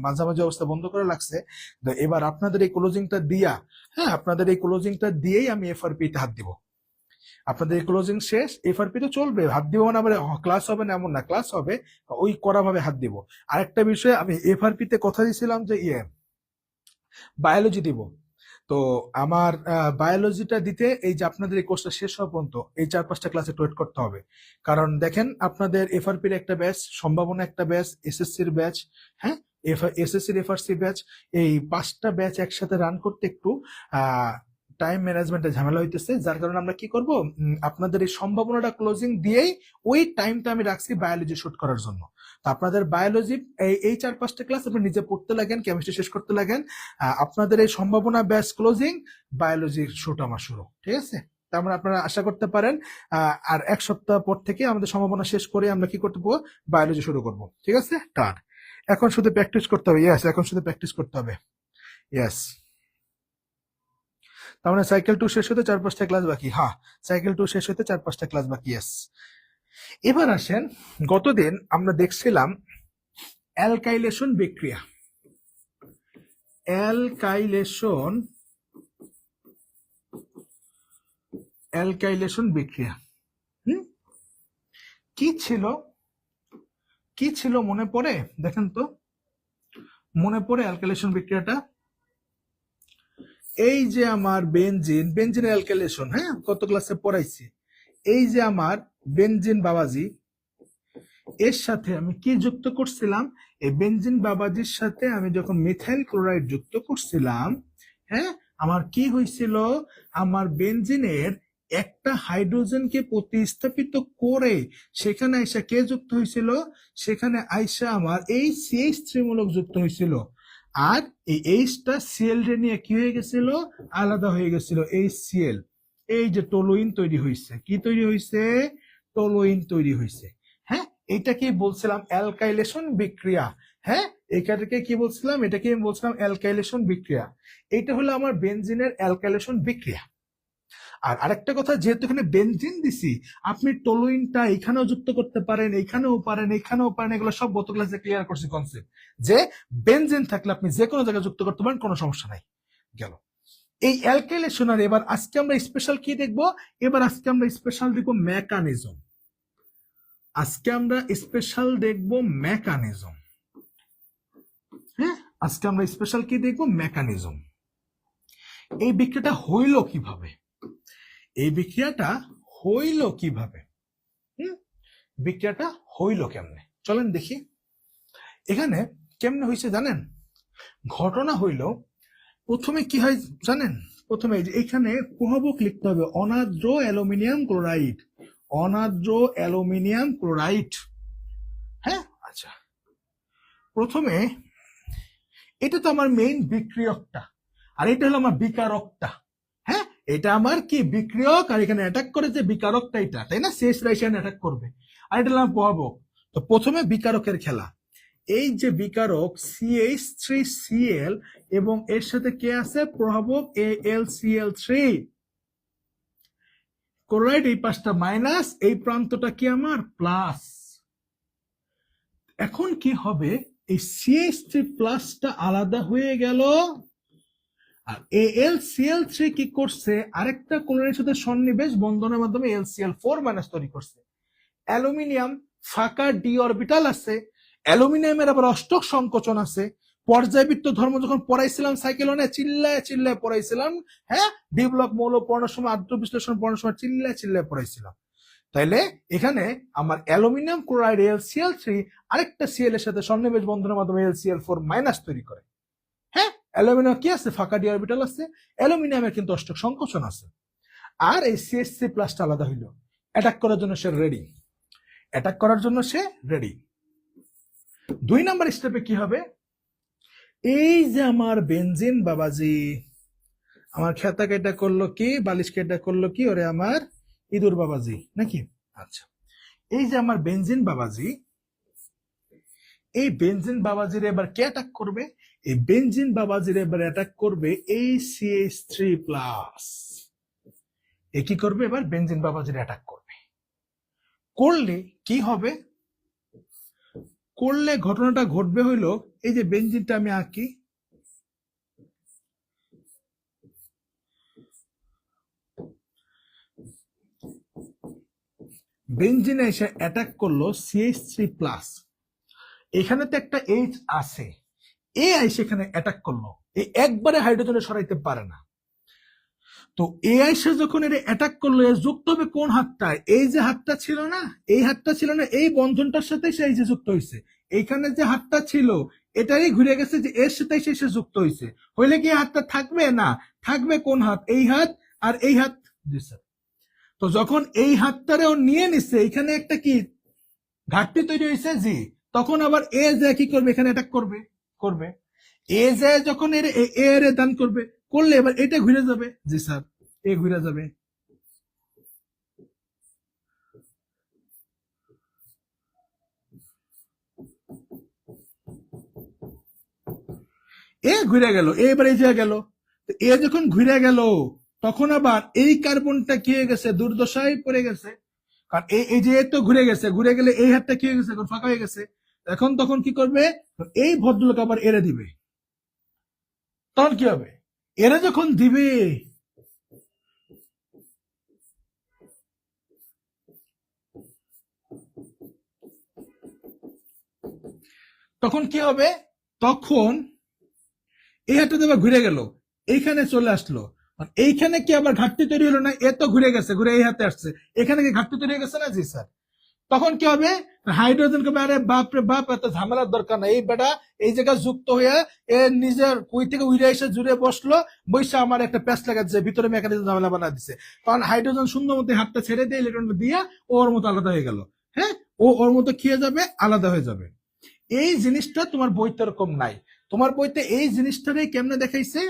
মাঝামাঝি অবস্থা বন্ধ করে লাগছে। তো এবার আপনাদের এই ক্লোজিংটা দিয়া, হ্যাঁ, আপনাদের এই ক্লোজিংটা দিয়েই আমি এফআরপি তে হাত দিব। আপনাদের এই ক্লোজিং শেষ, এফআরপি তো চলবে, হাত দিব না মানে ক্লাস হবে না এমন না, ক্লাস হবে, ওই করা ভাবে হাত দিব। আরেকটা বিষয়, আমি এফআরপি তে কথা দিয়েছিলাম যে বায়োলজি দিব। তো আমার বায়োলজিটা দিতে এই যে আপনাদের এই কোর্সটা শেষ হওয়া পর্যন্ত এই 4-5টা ক্লাসে ওয়েট করতে হবে। কারণ দেখেন, আপনাদের এফআরপির একটা ব্যাচ, সম্ভাবনা একটা ব্যাচ, এসএসসির ব্যাচ, হ্যাঁ, এসএসসির এফআরসি ব্যাচ, এই 5টা ব্যাচ একসাথে রান করতে একটু টাইম ম্যানেজমেন্টে ঝামেলা হইতেছে। যার কারণে আমরা কি করব, আপনাদের এই সম্ভাবনাটা ক্লোজিং দিয়েই ওই টাইমটা আমি রাখছি বায়োলজি শুট করার জন্য। তো আপনাদের বায়োলজি এই 4-5টা ক্লাস আপনি নিজে পড়তে লাগেন, কেমিস্ট্রি শেষ করতে লাগেন। আপনাদের এই সম্ভাবনা ব্যাচ ক্লোজিং, বায়োলজির শুট আমার শুরু, ঠিক আছে? তার মানে আপনারা আশা করতে পারেন আর 1 সপ্তাহ পর থেকে আমাদের সম্ভাবনা শেষ করে আমরা কি করতে পারবো, বায়োলজি শুরু করব, ঠিক আছে? টান, এখন শুধু প্র্যাকটিস করতে হবে। ইয়েস, এখন শুধু প্র্যাকটিস করতে হবে। ইয়েস, তার মানে সাইকেল 2 শেষ হতে 4-5টা ক্লাস বাকি। হ্যাঁ, সাইকেল 2 শেষ হতে 4-5টা ক্লাস বাকি। ইয়েস, এবার আসেন, গতদিন আমরা দেখছিলাম অ্যালকাইলেশন বিক্রিয়া। অ্যালকাইলেশন বিক্রিয়া কি ছিল মনে পড়ে? দেখেন তো, মনে পড়ে অ্যালকাইলেশন বিক্রিয়াটা? এই যে আমার বেনজিন অ্যালকাইলেশন, হ্যাঁ, কত ক্লাসে পড়াইছি। এই যে আমার বেনজিন বাবাজি, এর সাথে আমি কি যুক্ত করছিলাম? এই বেনজিন বাবাজির সাথে আমি যখন মিথাইল ক্লোরাইড যুক্ত করছিলাম, হ্যাঁ, আমার কি হয়েছিল? আমার বেনজিনের একটা হাইড্রোজেনকে প্রতিস্থাপিত করে সেখানে আইসা কে যুক্ত হয়েছিল? সেখানে আইসা আমার এই CH3 মূলক যুক্ত হয়েছিল। আর এই এইচটা সিএল নিয়ে কি হয়ে গেছিল? আলাদা হয়ে গেছিল, এই সিএল। এই যে টলুইন তৈরি হয়েছে, কি তৈরি হয়েছে? টলুইন তৈরি হয়েছে। হ্যাঁ, এটাকে বলছিলাম অ্যালকাইলেশন বিক্রিয়া। হ্যাঁ, এটাকে কি বলছিলাম? এটাকে আমি বলছিলাম অ্যালকাইলেশন বিক্রিয়া। এটা হলো আমার বেনজিনের অ্যালকাইলেশন বিক্রিয়া। আর আরেকটা কথা, যেহেতু এখানে বেনজিন দিছি, আপনি টলুইনটা এখানেও যুক্ত করতে পারেন, এখানেও পারেন, এখানেও পারেন। এগুলো সব গত ক্লাসে ক্লিয়ার করছি কনসেপ্ট, যে বেনজিন থাকলে আপনি যে কোনো জায়গায় যুক্ত করতে পারেন, কোনো সমস্যা নাই। গেল এই অ্যালকাইলেশন। আর এবার আজকে আমরা স্পেশাল কি দেখবো? আজকে আমরা স্পেশাল দেখবো মেকানিজম। আজকে আমরা স্পেশাল দেখবো মেকানিজম। হ্যাঁ, আজকে আমরা স্পেশাল কি দেখবো, মেকানিজম। এই বিক্রিয়াটা হইল কিভাবে, এই বিক্রিয়াটা হইল কিভাবে, বিক্রিয়াটা হইল কেমনে, চলেন দেখি। এখানে কেমনে হয়েছে জানেন? ঘটনা হইল, প্রথমে কি হয় জানেন? প্রথমে এখানে প্রভাবক লিখতে হবে অনার্দ্র অ্যালুমিনিয়াম ক্লোরাইড, অনার্দ্র অ্যালুমিনিয়াম ক্লোরাইড। হ্যাঁ, আচ্ছা, প্রথমে এটা তো আমার মেইন বিক্রিয়কটা, আর এটা হলো আমার বিকারকটা। হ্যাঁ, এটা আমার কি বিক্রিয়ক, আর এখানে অ্যাটাক করে যে বিকারকটা এটা, তাই না? শেষ রাইশন অ্যাটাক করবে, আর এটা হলো প্রভাবক। তো প্রথমে বিকারকের খেলা। এই যে বিকারক CH3Cl এবং এর সাথে কে আছে, প্রভাবক AlCl3, ক্লোরাইড এই পাশটা মাইনাস, এই প্রান্তটা কি আমার প্লাস। এখন কি হবে, এই CH3 প্লাসটা আলাদা হয়ে গেল, আর AlCl3 কি করছে, আরেকটা ক্লোরাইডের সাথে সন্নিবেশ বন্ধনের মাধ্যমে AlCl4 মাইনাস তৈরি করছে। অ্যালুমিনিয়াম ফাঁকা ডি অরবিটাল আছে, অ্যালুমিনিয়ামের আবার অষ্টক সংকোচন আছে। পর্যায়বৃত্ত ধর্ম যখন পড়াইছিলাম সাইকেলনে, চিল্লায় চিল্লায় পড়াইছিলাম। হ্যাঁ, ডি ব্লক মৌল পড়ানোর সময়, আদ্র বিশ্লেষণ পড়ানোর সময় চিল্লায় চিল্লায় পড়াইছিলাম। তাইলে এখানে আমার অ্যালুমিনিয়াম ক্লোরাইড AlCl3 আরেকটা Cl এর সাথে সন্নিবেশ বন্ধনের মাধ্যমে AlCl4 মাইনাস তৈরি করে। হ্যাঁ, অ্যালুমিনিয়াম কি আছে, ফাঁকা ডি অরবিটাল আছে, অ্যালুমিনিয়ামের কিন্তু অষ্টক সংকোচন আছে। আর এই CH3 প্লাসটা আলাদা হইল, অ্যাটাক করার জন্য সে রেডি, অ্যাটাক করার জন্য সে রেডি। 2 নাম্বার স্টেপে কি হবে, এই যে আমার বেনজিন বাবাজি, আমার খেতা কেটা করলো কি, বালিশ কেটা করলো কি, ওরে আমার ইঁদুর বাবাজি নাকি? আচ্ছা, এই যে আমার বেনজিন বাবাজি, এই বেনজিন বাবাজির এবার কে অ্যাটাক করবে? এই বেনজিন বাবাজির এবার অ্যাটাক করবে এই CH3 প্লাস। এ কি করবে এবার, বেনজিন বাবাজির অ্যাটাক করবে। করলে কি হবে, করলে ঘটনাটা ঘটবে হইলো, এই যে বেনজিনটা আমি আঁকি, বেনজিনে এসে অ্যাটাক করলো CH3 প্লাস। এখানে তো একটা H আছে, এ আইসে এখানে অ্যাটাক করলো, এই একবারে হাইড্রোজেনে সরাইতে পারে না। তো এ আইসে যখন এটা অ্যাটাক করলো, যুক্ত হবে কোন হাতটায়, এই যে হাতটা ছিল না, এই হাতটা ছিল না, এই বন্ধনটার সাথে সে এই যে যুক্ত হয়েছে। এইখানে যে হাতটা ছিল এটাই ঘুরে গেছে, যে এর সাথে সে যুক্ত হয়েছে। হইলে কি হাতটা থাকবে না? থাকবে কোন হাত, এই হাত আর এই হাত। জি স্যার। তো যখন এই হাতটারেও নিয়ে নিচ্ছে, এখানে একটা কি ঘাটতি তৈরি হয়েছে, জি, তখন আবার এ যে কি করবে, এখানে অ্যাটাক করবে, করবে। এ যে যখন এর দান করবে, করলে এবার এটা ঘুরে যাবে, জি স্যার, এ ঘুরে যাবে। এ ঘুরে গেল, এবার এই যে গেল, এ যখন ঘুরে গেল, তখন আবার এই কার্বনটা কি হয়ে গেছে, দুর্দশায় পড়ে গেছে। কারণ এই যে তো ঘুরে গেছে, ঘুরে গেলে এই হাতটা কি হয়ে গেছে, এখন ফাঁকা হয়ে গেছে। এখন তখন কি করবে, এই ভদ্রলোক আবার এরে দিবে। তখন কি হবে, এরা যখন দিবে, তখন কি হবে, তখন এই হাতটা আবার ঘুরে গেল, এইখানে চলে আসলো। এইখানে কি আবার ঘাটতি তৈরি হলো না? এ তো ঘুরে গেছে, ঘুরে এই হাতে আসছে, এখানে কি ঘাটতি তৈরি হয়ে গেছে না? জি স্যার। তখন কি হবে, হাইড্রোজেন কে আরে বাপ রে বাপ, এত ঝামেলার দরকার নাই, এই বেটা এই জায়গায় যুক্ত হয়ে এ নিজের কুই থেকে উইরে এসে জুড়ে বসলো, বৈশা আমার একটা প্যাচ লাগাচ্ছে, ভিতরে মেকানিজম ঝামেলা বানা দিচ্ছে। কারণ হাইড্রোজেন সুন্দর মতো হাতটা ছেড়ে দিয়ে ইলেকট্রনটা দিয়ে ওর মতো আলাদা হয়ে গেল। হ্যাঁ, ও ওর মতো খেয়ে যাবে, আলাদা হয়ে যাবে। এই জিনিসটা তোমার বইতে এরকম নাই। তোমার বইতে এই জিনিসটারে কেমনে দেখাইছে,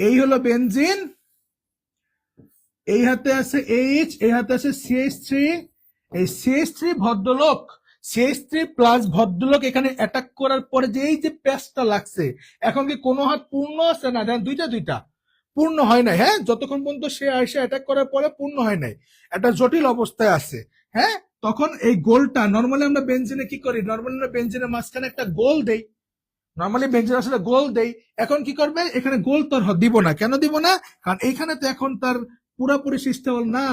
এই হলো বেনজিন, এই হাতে আছে H, এই হাতে আছে CH3, এই CH3 ভদ্রলোক, CH3 প্লাস ভদ্রলোক এখানে অ্যাটাক করার পরে যে এই যে প্যাচটা লাগছে, এখন কি কোনো হাত পূর্ণ আছে না? দুইটা দুইটা পূর্ণ হয় নাই। হ্যাঁ, যতক্ষণ পর্যন্ত সে এসে অ্যাটাক করার পরে পূর্ণ হয় নাই, একটা জটিল অবস্থায় আছে। হ্যাঁ, তখন এই গোলটা, নর্মালি আমরা বেনজিনে কি করি, নর্মালি আমরা বেনজিনের মাঝখানে একটা গোল দেই, নর্মালি বেনজিন আসলে গোল দেই। এখন কি করবে, এখানে গোল তো দিব না। কেন দিব না? কারণ এইখানে তো এখন তার পুরাপুরি সিস্টেম না।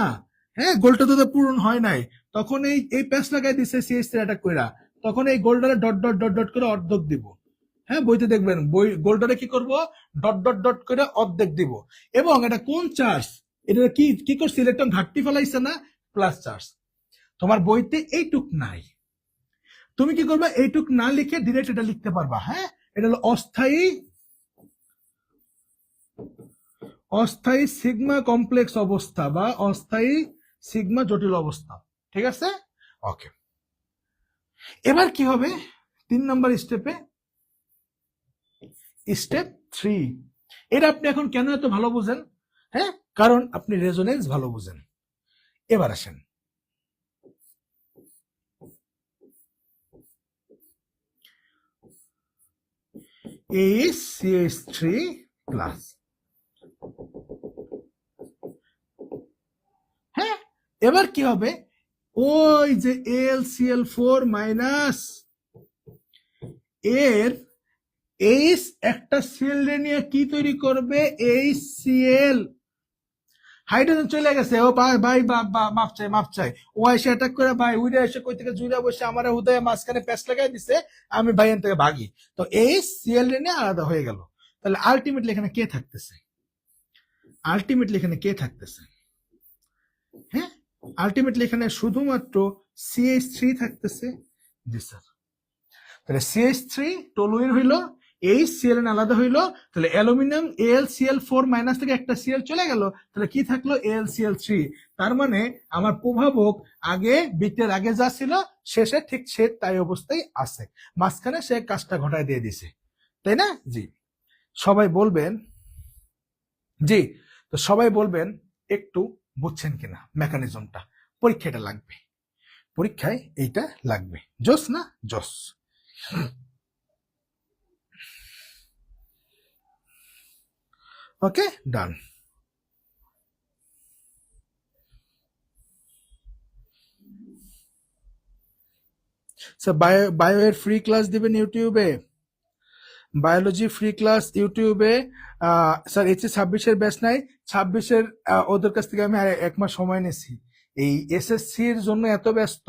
হ্যাঁ, গোলটা তো পূরণ হয় নাই, তখন এই প্যাচ লাগাই দিচ্ছে CH3 অ্যাটাক কইরা, তখন এই গোলটারে ডট ডট ডট ডট করে অর্ধেক দিব। হ্যাঁ, বইতে দেখবেন গোলটারে কি করব, ডট ডট ডট করে অর্ধেক দিব। এবং এটা কোন চার্জ, এটা কি কি করছে, ইলেকট্রন ঘাটতি ফেলাইছে না, প্লাস চার্জ। তোমার বইতে এইটুক নাই, তুমি কি করবে, এইটুক না লিখে ডিরেক্ট এটা লিখতে পারবা। হ্যাঁ, এটা হলো অস্থায়ী সিগমা কমপ্লেক্স অবস্থা বা অস্থায়ী সিগমা জটিল অবস্থা। ঠিক আছে, ওকে। এবার কি হবে 3 নম্বর স্টেপে, স্টেপ 3। এটা আপনি এখন কেন এত ভালো বুঝেন? হ্যাঁ, কারণ আপনি রেজোনেন্স ভালো বুঝেন। এবার আসেন, CH3 প্লাস। হ্যাঁ, এবার কি হবে, ওই যে AlCl4 মাইনাস এর এইচ একটা সিএল নিয়ে কি তৈরি করবে, HCl। হাইড্রোজেন চলে গেছে, ও ভাই ভাই মাপ চাই, ও এসে অ্যাটাক করে ভাই উইরে এসে কই থেকে জুইরা বসে আমার হুদয়ে মাঝখানে প্যাচ লাগাই দিছে, আমি ভাই এখান থেকে ভাগি, তো HCl নিয়ে আলাদা হয়ে গেল। তাহলে আলটিমেটলি এখানে কে থাকতেছে, হ্যাঁ, আলটিমেটলি এখানে শুধুমাত্র CH3 থাকতেছে। জি স্যার। তাহলে CH3 টলুইন হইলো, HCl আলাদা হইলো, তাহলে অ্যালুমিনিয়াম AlCl4 মাইনাস থেকে একটা Cl চলে গেল, তাহলে কি থাকলো, AlCl3। তার মানে আমার প্রভাবক আগে বৃত্তের আগে যা ছিল শেষে ঠিক সে তাই অবস্থায় আছে, মাঝখানে সে কাজটা ঘটায় দিয়ে দিছে, তাই না? জি। সবাই বলবেন, জি, তো সবাই বলবেন একটু বুঝছেন কিনা মেকানিজমটা, পরীক্ষাটা লাগবে, পরীক্ষায় এইটা লাগবে। জোস না জোস? ওকে, ডান। স্যার বায়ো এর ফ্রি ক্লাস দিবেন ইউটিউবে, বায়োলজি ফ্রি ক্লাস ইউটিউবে। স্যার HC26-এর ব্যাচ নাই, 26-এর ওদের কাছ থেকে আমি 1 মাস সময় নিয়েছি, এই SSC-র জন্য এত ব্যস্ত,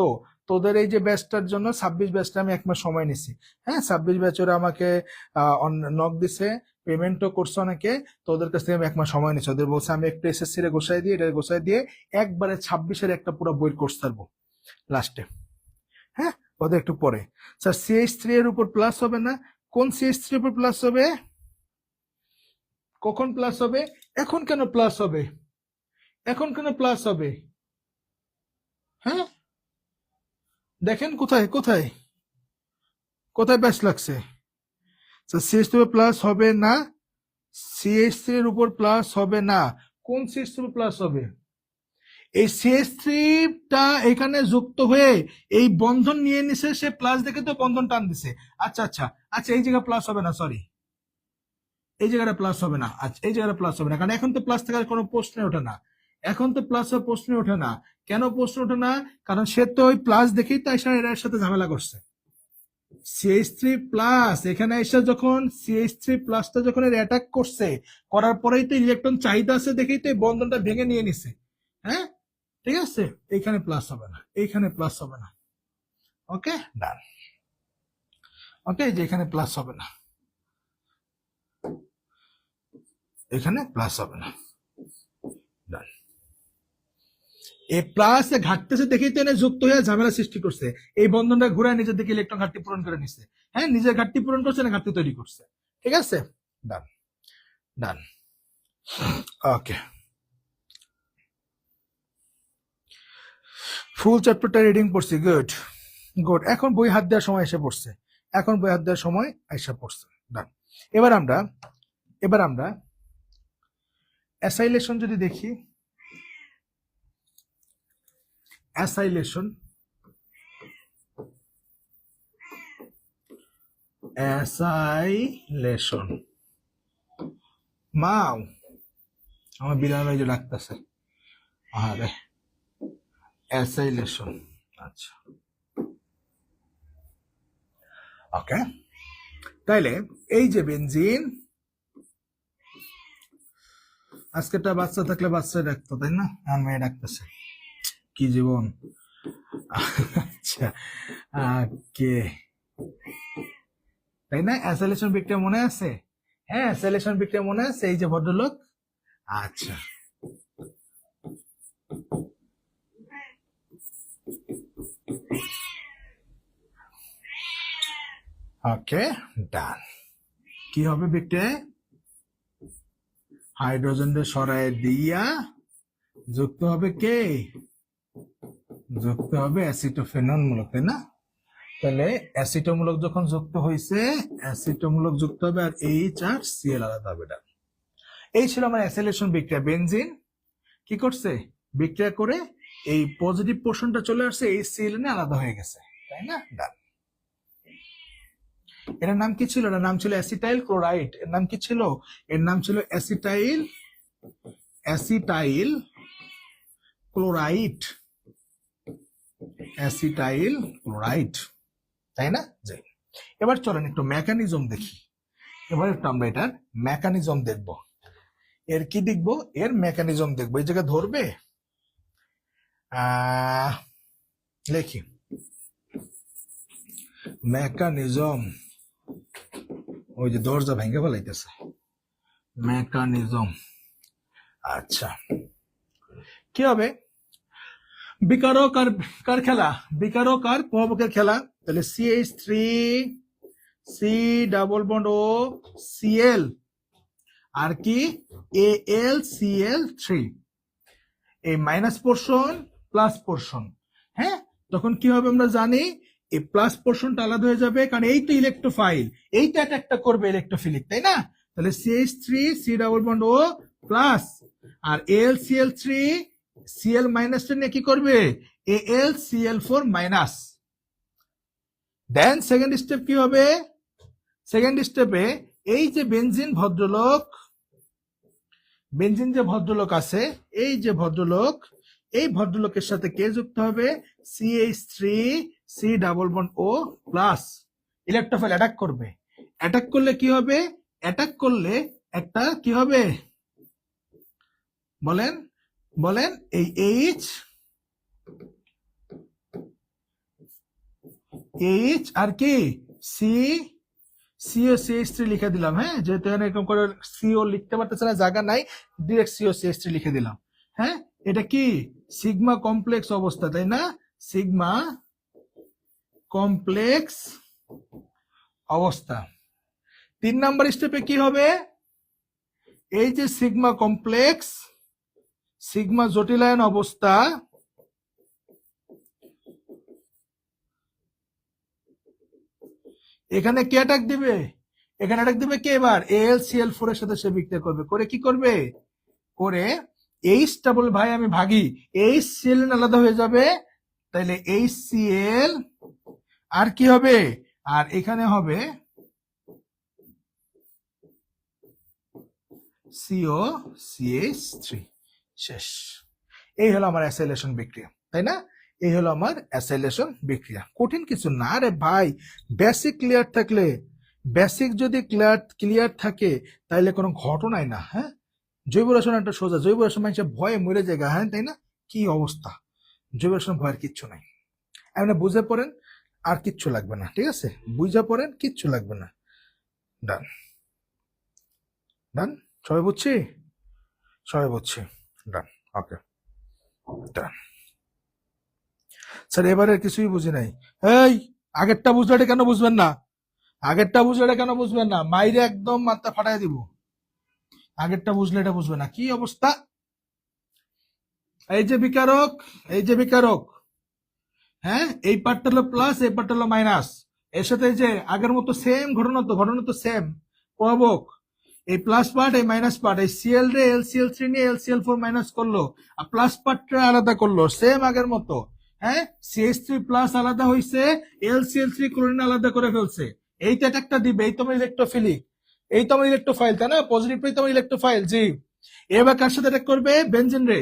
তোদের এই যে ব্যাচটার জন্য 26 ব্যাচটা আমি 1 মাস সময় নিয়েছি। হ্যাঁ, 26 ব্যাচ ওরা আমাকে নক দিছে, পেমেন্টও করছে অনেকে, তো ওদের কাছ থেকে আমি 1 মাস সময় নিয়েছি। ওদের বলছে আমি একটু SSC রে গোছাই দিয়ে, এটা গোছাই দিয়ে একবারে 26-এর একটা পুরো বই কোর্স ছাড়বো লাস্টে। হ্যাঁ, ওদের একটু পরে। স্যার CH3 এর উপর প্লাস হবে না, কোন CH3 এর উপর প্লাস হবে, কখন প্লাস হবে, এখন কেন প্লাস হবে, এখন কেন প্লাস হবে? হ্যাঁ, দেখেন কোথায় কোথায় কোথায় ব্যাচ লাগছে। CH3 এর প্লাস হবে না, CH3 এর উপর প্লাস হবে না, কোন CH3 এর প্লাস হবে, এই CH3টা এখানে যুক্ত হয়ে এই বন্ধন নিয়ে নিছে, সে প্লাস দেখে তো বন্ধন টান দিছে। আচ্ছা আচ্ছা আচ্ছা, এই জায়গা প্লাস হবে না, সরি, এই জায়গাটা প্লাস হবে না। আচ্ছা, এই জায়গাটা প্লাস হবে না, কারণ এখন তো প্লাস থাকার কোনো প্রশ্নই ওঠে না, এখন তো প্লাস প্রশ্নই ওঠে না। কেন প্রশ্ন ওঠে না, কারণ সে তো ওই প্লাস দেখেই তো এর সাথে ঝামেলা করছে। CH3 প্লাস এখানে এসে যখন CH3 প্লাসটা যখন এর অ্যাটাক করছে, করার পরেই তো ইলেকট্রন চাহিদা আছে দেখেই তো এই বন্ধনটা ভেঙে নিয়ে নিছে। হ্যাঁ, ঠিক আছে, এইখানে প্লাস হবে না, এইখানে প্লাস হবে না। ওকে, ডান। ওকে, যে এখানে প্লাস হবে না, এখানে প্লাস হবে না, ডান। এই প্লাস ঘাটতেছে দেখেই তো এনে যুক্ত হয়ে ঝামেলা সৃষ্টি করছে, এই বন্ধনটা ঘুরে নিজের দিকে ইলেকট্রন ঘাটতি পূরণ করে নিচ্ছে। হ্যাঁ, নিজের ঘাটতি পূরণ করছে না ঘাটতি তৈরি করছে। ঠিক আছে, ডান ডান। ওকে, ফুল চ্যাপ্টারটা রিডিং পড়ছি, গুড গুড। এখন বই হাত দেওয়ার সময় এসে পড়ছে, এখন বই হাত দেওয়ার সময় এসে পড়ছে, ডান। এবার আমরা অ্যাসাইলেশন যদি দেখি, অ্যাসাইলেশন মাও আমার বিড়াল ভাই যে ডাকতেছে, আরে অ্যাসাইলেশন। আচ্ছা, ওকে, তাইলে এই যে বেনজিন, আজকেটা বাচ্চা থাকলে বাচ্চা ডাকতো, তাই না, আর মেয়ে ডাকতেছে, কি জীবন। আচ্ছা, ওকে, তাই না? অ্যাসোলিউশন বিক্রিয়া মনে আছে? হ্যাঁ, অ্যাসোলিউশন বিক্রিয়া মনে আছে, এই যে ভদ্রলোক। আচ্ছা, ওকে, ডান। কি হবে বিক্রিয়ায়? হাইড্রোজেনকে সরায় দিয়া যুক্ত হবে কে? যুক্ত হবে অ্যাসিটোফেনন মূলক, তাই না? তাহলে অ্যাসিটোমূলক যখন যুক্ত হয়েছে, অ্যাসিটোমূলক যুক্ত হবে আর এইচ আর সিএল আলাদা হবে। এই ছিল আমার অ্যাসিলেশন বিক্রিয়া। বেনজিন কি করছে? বিক্রিয়া করে এই পজিটিভ পোর্শনটা চলে আসছে, এই সিএল আলাদা হয়ে গেছে, তাই না? ডান। এটার নাম কি ছিল? এটার নাম ছিল অ্যাসিটাইল ক্লোরাইড। এর নাম কি ছিল? এর নাম ছিল অ্যাসিটাইল ক্লোরাইড। অ্যাসিটাইল ক্লোরাইড, তাই না? যাই, এবার চলেন একটু মেকানিজম দেখি। এবার একটু আমরা এটার মেকানিজম দেখব। এর কি দেখবো? এর মেকানিজম দেখবো। এই জায়গায় ধরবে, লেখি মেকানিজম। ওই যে দরজা ভেঙে ফেলাইতেছে। মেকানিজম, আচ্ছা, কি হবে? বিকারক আর কার খেলা? বিকারক আর প্রভাবকের খেলা। তাহলে CH3 সি ডাবল বন্ড ও Cl আর কি AlCl3, এই মাইনাস পোর্শন প্লাস পোর্শন। হ্যাঁ, তখন কি হবে আমরা জানি, এই প্লাস পোর্শনটা আলাদা হয়ে যাবে, কারণ এই তো ইলেকট্রোফাইল, এইটা অ্যাটাকটা করবে ইলেকট্রোফিলিক, তাই না? তাহলে CH3 সি ডাবল বন্ড ও প্লাস আর AlCl3 Cl মাইনাসটা নিয়ে কি করবে? AlCl4 minus. Then second step কি হবে? সেকেন্ড স্টেপে এই যে বেনজিন ভদ্রলোক, বেনজিন যে ভদ্রলোক আছে, এই যে ভদ্রলোক, এই ভদ্রলোকের সাথে কে যুক্ত হবে? CH3 সি ডাবল বন্ড ও প্লাস। ইলেকট্রোফাইল অ্যাটাক করবে। অ্যাটাক করলে কি হবে? অ্যাটাক করলে একটা কি হবে বলেন? বলেন, এই এইচ আর কি COCH3 লিখে দিলাম। হ্যাঁ, যেহেতু এখানে এরকম করে সিও লিখতে পারতেছে না, জায়গা নাই, ডিরেক্ট COCH3 লিখে দিলাম। হ্যাঁ, এটা কি সিগমা কমপ্লেক্স অবস্থা, তাই না? সিগমা কমপ্লেক্স অবস্থা। 3 নাম্বার স্টেপে কি হবে? এই যে সিগমা কমপ্লেক্স, সিগমা জটিলায়ন অবস্থা, এখানে কে অ্যাটাক দিবে? এখানে অ্যাটাক দিবে কে? এবার AlCl4 এর সাথে সে বিক্রিয়া করবে। করে কি করবে? করে এইচ ডাবল ভাই আমি ভাগি, HCl আলাদা হয়ে যাবে, তাইলে HCl আর কি হবে? আর এখানে হবে COCH3। শেষ। এই হলো আমার অ্যাসাইলেশন বিক্রিয়া, তাই না? এই হলো আমার অ্যাসাইলেশন বিক্রিয়া। কঠিন কিছু না রে ভাই, বেসিক ক্লিয়ার থাকলে, বেসিক যদি ক্লিয়ার থাকে তাহলে কোনো ঘটনাই না। হ্যাঁ, জৈব রসায়নটা সোজা। জৈব রসায়ন মানুষের ভয়ে মরে যায়, হ্যাঁ তাই না? কি অবস্থা, জৈব রসায়ন ভয়ের কিচ্ছু নাই। এমনি বুঝে পড়েন, আর কিচ্ছু লাগবে না, ঠিক আছে? বুঝে পড়েন, কিচ্ছু লাগবে না। ডান, ডান, সবাই বুঝছি? সবাই বুঝছি, ডান, ওকে, ডান। স্যার এবারে কিছুই বুঝি নাই। এই, আগেরটা বুঝলে এটা কেন বুঝবেন না? আগেরটা বুঝলে এটা কেন বুঝবেন না? মাইরে একদম মাথা ফাটাই দিব। আগেরটা বুঝলে এটা বুঝবে না, কি অবস্থা? এই যে বিকারক, এই যে বিকারক, হ্যাঁ, এই পার্টটা হলো প্লাস, এই পার্টটা হলো মাইনাস। এর সাথে যে আগের মতো সেম ঘটনা তো সেম। প্রভাবক, এই প্লাস পার্ট, এই মাইনাস পার্ট, এই Cl রে LCl3 নিয়ে LCl4 মাইনাস করলো, আর প্লাস পার্টটা আলাদা করলো, সেম আগের মতো। হ্যাঁ, CH3 প্লাস আলাদা হয়েছে, LCl3 ক্লোরিন আলাদা করে ফেলছে। এইটা একটা দিবে, এই তোমার ইলেকট্রোফিলিক, এই তোমার ইলেকট্রোফাইল, তাই না? পজিটিভটাই তোমার ইলেকট্রোফাইল, জি। এবার কার সাথে অ্যাটাক করবে? বেনজিন রে।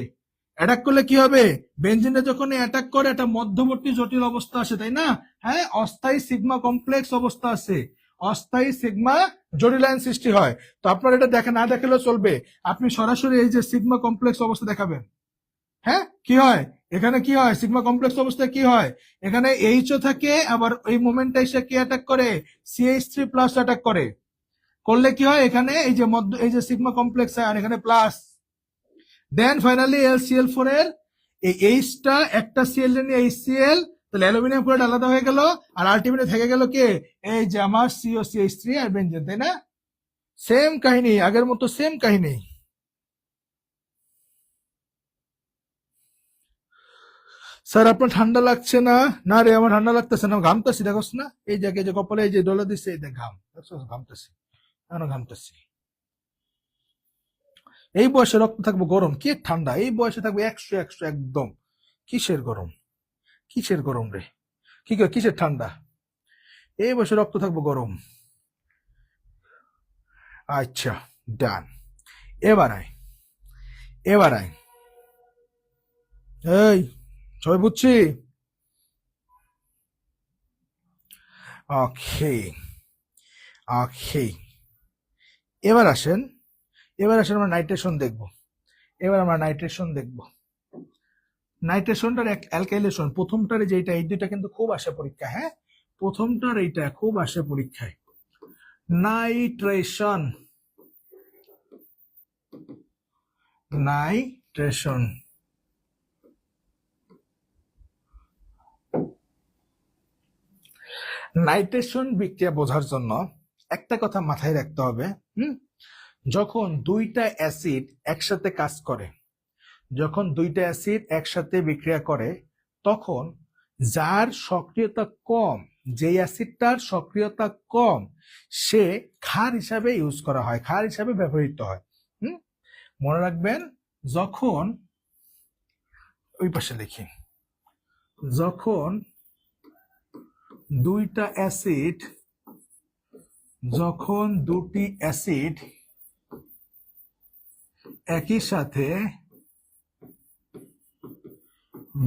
অ্যাটাক করলে কি হবে? বেনজিনে যখন অ্যাটাক করে একটা মধ্যবর্তী জটিল অবস্থা আসে, তাই না? হ্যাঁ, অস্থায়ী সিগমা কমপ্লেক্স অবস্থা আছে, অস্থায়ী সিগমা জটিলায়ন সৃষ্টি হয়। তো আপনার এটা দেখে না দেখালেও চলবে, আপনি সরাসরি এই যে সিগমা কমপ্লেক্স অবস্থা দেখাবেন। হ্যাঁ, কি হয়? এখানে কি হয়, সিগমা কমপ্লেক্স অবস্থায় কি হয়, এখানে এইচও থাকে, আবার এই মোমেন্টটা এসে কি অ্যাটাক করে, CH3+ অ্যাটাক করে, করলে কি হয়, এখানে এই যে মধ্য, এই যে সিগমা কমপ্লেক্স আয়ন এখানে প্লাস, দেন ফাইনালি LCl4 এর এই এইচটা একটা সিএল নিয়ে HCl, তাহলে অ্যালুমিনিয়াম ক্লোরাইড আলাদা হয়ে গেল, আর আলটিমেটলি থেকে গেল কে, এই যে আমার COCH3 আর বেনজেন, তাই না? সেম কাহিনী, আগের মতো সেম কাহিনী। স্যার আপনার ঠান্ডা লাগছে না? না রে, আমার ঠান্ডা লাগতেছে না, ঘামতেছি, দেখোস না এই জায়গায় যে কপালে এই যে ডলা দিচ্ছে, এই দেখ ঘাম, দেখছোস, ঘামতেছি, কেন ঘামতেছি? এই বয়সে রক্ত থাকবো গরম, কি ঠান্ডা? এই বয়সে থাকবো 100 একদম। কিসের গরম, কিসের গরম রে, কি কিসের ঠান্ডা? এই বয়সে রক্ত থাকবো গরম। আচ্ছা, ডান। এবার আয়, এবার আয়, এই সবাই বুঝছি? ওকে, ওকে, এবার আসেন, এবার আসেন আমরা নাইট্রেশন দেখব। এবার আমরা নাইট্রেশন দেখব। নাইট্রেশনটার অ্যালকাইলেশন, প্রথমটার যেটা, এই দুইটা কিন্তু খুব আসে পরীক্ষা, হ্যাঁ, প্রথমটার এইটা খুব আসে পরীক্ষায়। নাইট্রেশন, নাইট্রেশন, নাইট্রেশন বিক্রিয়া বোঝার জন্য একটা কথা মাথায় রাখতে হবে, যখন দুইটা অ্যাসিড একসাথে কাজ করে, যখন দুইটা অ্যাসিড একসাথে বিক্রিয়া করে, তখন যার সক্রিয়তা কম, যে অ্যাসিডটার সক্রিয়তা কম, সে ক্ষার হিসাবে ইউজ করা হয়, ক্ষার হিসাবে ব্যবহৃত হয়। মনে রাখবেন, যখন, ওই পাশে লিখি, যখন দুইটা অ্যাসিড, যখন দুটি অ্যাসিড একই সাথে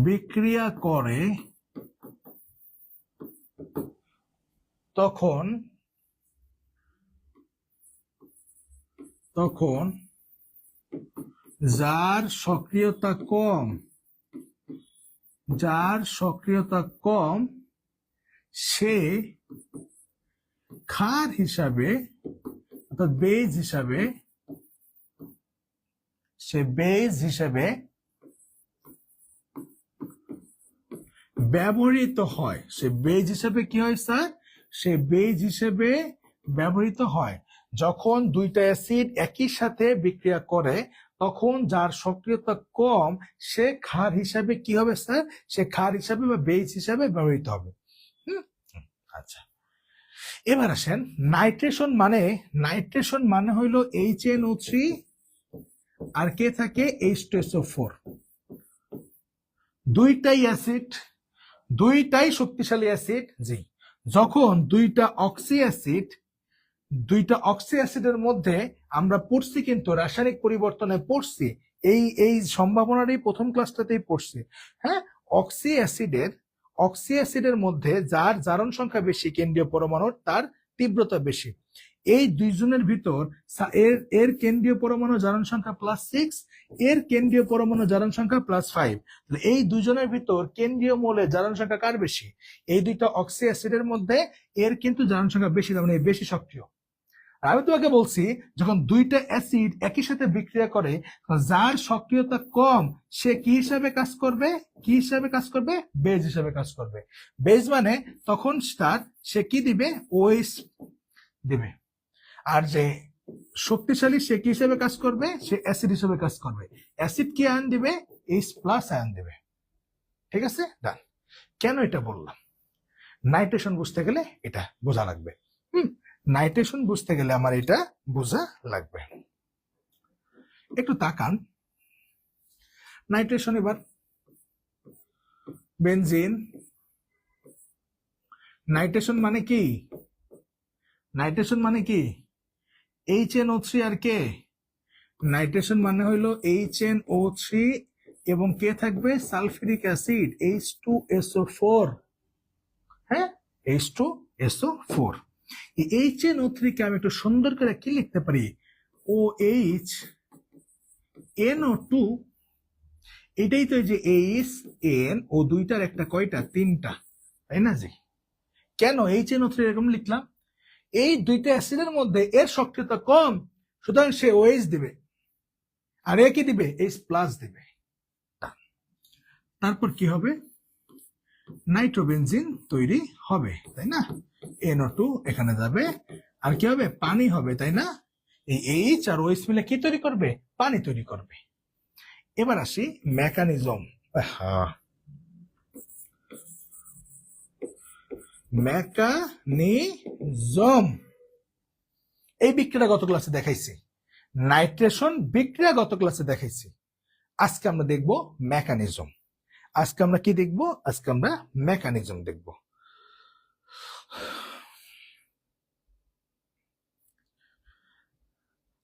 বিক্রিয়া করে, তখন তখন যার সক্রিয়তা কম, যার সক্রিয়তা কম, সে ক্ষার হিসাবে, অর্থাৎ বেজ হিসাবে, সে বেজ হিসাবে ব্যবহৃত হয়। সে বেজ হিসাবে কি হয় স্যার? সে বেজ হিসেবে ব্যবহৃত হয়। যখন দুইটা অ্যাসিড একই সাথে বিক্রিয়া করে, তখন যার সক্রিয়তা কম, সে ক্ষার হিসাবে কি হবে স্যার? সে ক্ষার হিসাবে বা বেজ হিসাবে ব্যবহৃত হবে। আচ্ছা, এবার আসেন নাইট্রেশন মানে, নাইট্রেশন মানে হইল HNO3 আর কে থাকে H2SO4, দুইটাই অ্যাসিড, দুইটাই শক্তিশালী অ্যাসিড। জি, যখন দুইটা অক্সি অ্যাসিড, দুইটা অক্সি অ্যাসিডের মধ্যে আমরা পড়ছি, কিন্তু রাসায়নিক পরিবর্তনে পড়ছি, এই সম্ভাবনারই প্রথম ক্লাসটাতেই পড়ছি, হ্যাঁ। অক্সি অ্যাসিডের মধ্যে যার জারণ সংখ্যা বেশি, কেন্দ্রীয় পরমাণুর, তার তীব্রতা বেশি। এই দুইজনের ভিতর এর কেন্দ্রীয় পরমাণু জারণ সংখ্যা +6, এর কেন্দ্রীয় পরমাণু জারণ সংখ্যা +5। এই দুজনের ভিতর কেন্দ্রীয় মৌলের জারণ সংখ্যা কার বেশি? এই দুইটা অক্সি অ্যাসিডের মধ্যে এর কিন্তু জারণ সংখ্যা বেশি, তার মানে বেশি সক্রিয়। আমি তোমাকে বলছি, যখন দুইটা অ্যাসিড একই সাথে বিক্রিয়া করে, যার সক্রিয়তা কম, সে কি হিসাবে কাজ করবে? কি হিসাবে কাজ করবে? বেজ হিসাবে কাজ করবে। বেজ মানে তখন সে কি দিবে? OH দিবে। আর যে শক্তিশালী, সে কি হিসেবে কাজ করবে? সে অ্যাসিড হিসেবে কাজ করবে। অ্যাসিড কি আয়ন দিবে? H+ আয়ন দিবে। ঠিক আছে, ডান। কেন এটা বললাম? নাইট্রেশন বুঝতে গেলে এটা বোঝা লাগবে। নাইট্রেশন বুঝতে গেলে আমার এটা বোঝা লাগবে। একটু তাকান নাইট্রেশন, এবার বেনজিন। নাইট্রেশন মানে কি? নাইট্রেশন মানে কি? HNO3 আর কে? নাইট্রেশন মানে হইলো HNO3 এবং কে থাকবে? সালফিউরিক অ্যাসিড H2SO4, হ্যাঁ, H2SO4। এই HNO3 কে আমি একটু সুন্দর করে কি লিখতে পারি? OH NO2, এটাই তো, এই যে এইচ এন ও দুইটার একটা কয়টা, তিনটা, তাই না? জি, কেন HNO3 এরকম লিখলাম? এই দুইটা অ্যাসিডের মধ্যে এর সক্রিয়তা কম, সুতরাং সে OH দিবে, আর এ কি দিবে? H+ দিবে। তারপর কি হবে? নাইট্রোবেনজিন তৈরি হবে, তাই না? NO2 এখানে যাবে, আর কি হবে? পানি হবে, তাই না? এই এইচ আর OH মিলে কি তৈরি করবে? পানি তৈরি করবে। এবার আসি মেকানিজম। মেকানিজম, এই বিক্রিয়া গত ক্লাসে দেখাইছি, নাইট্রেশন বিক্রিয়া গত ক্লাসে দেখাইছি। আজকে আমরা দেখব মেকানিজম। আজকে আমরা কি দেখব? আজকে আমরা মেকানিজম দেখব।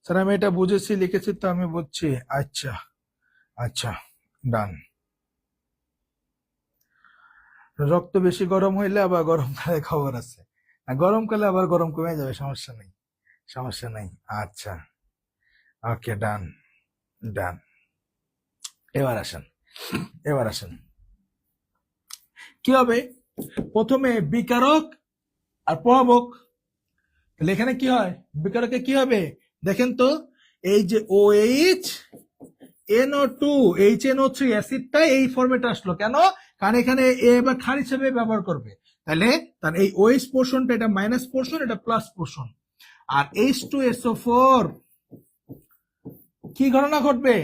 স্যার আমি এটা বুঝেছি, লিখেছি তো, আমি বুঝছি। আচ্ছা আচ্ছা, ডান। রক্ত বেশি গরম হইলে আবার গরমকালে খবর আছে, গরমকালে আবার গরম কমে যাবে, সমস্যা নেই, সমস্যা নেই। আচ্ছা, ওকে, ডান ডান। এবার আসেন, এবার আসেন, কি হবে? প্রথমে বিকারক আর প্রভাবক। তাহলে এখানে কি হয়? বিকারকে কি হবে দেখেন তো, এই যে OH NO2 HNO3 অ্যাসিডটা এই ফরম্যাটে আসলো কেন? কারণ এখানে এ এবার ক্ষার হিসেবে ব্যবহার করবে, তাহলে তার এই OH পোর্শনটা, এটা মাইনাস পোর্শন, এটা প্লাস পোর্শন। আর H2SO4 কি ঘটনা ঘটবে?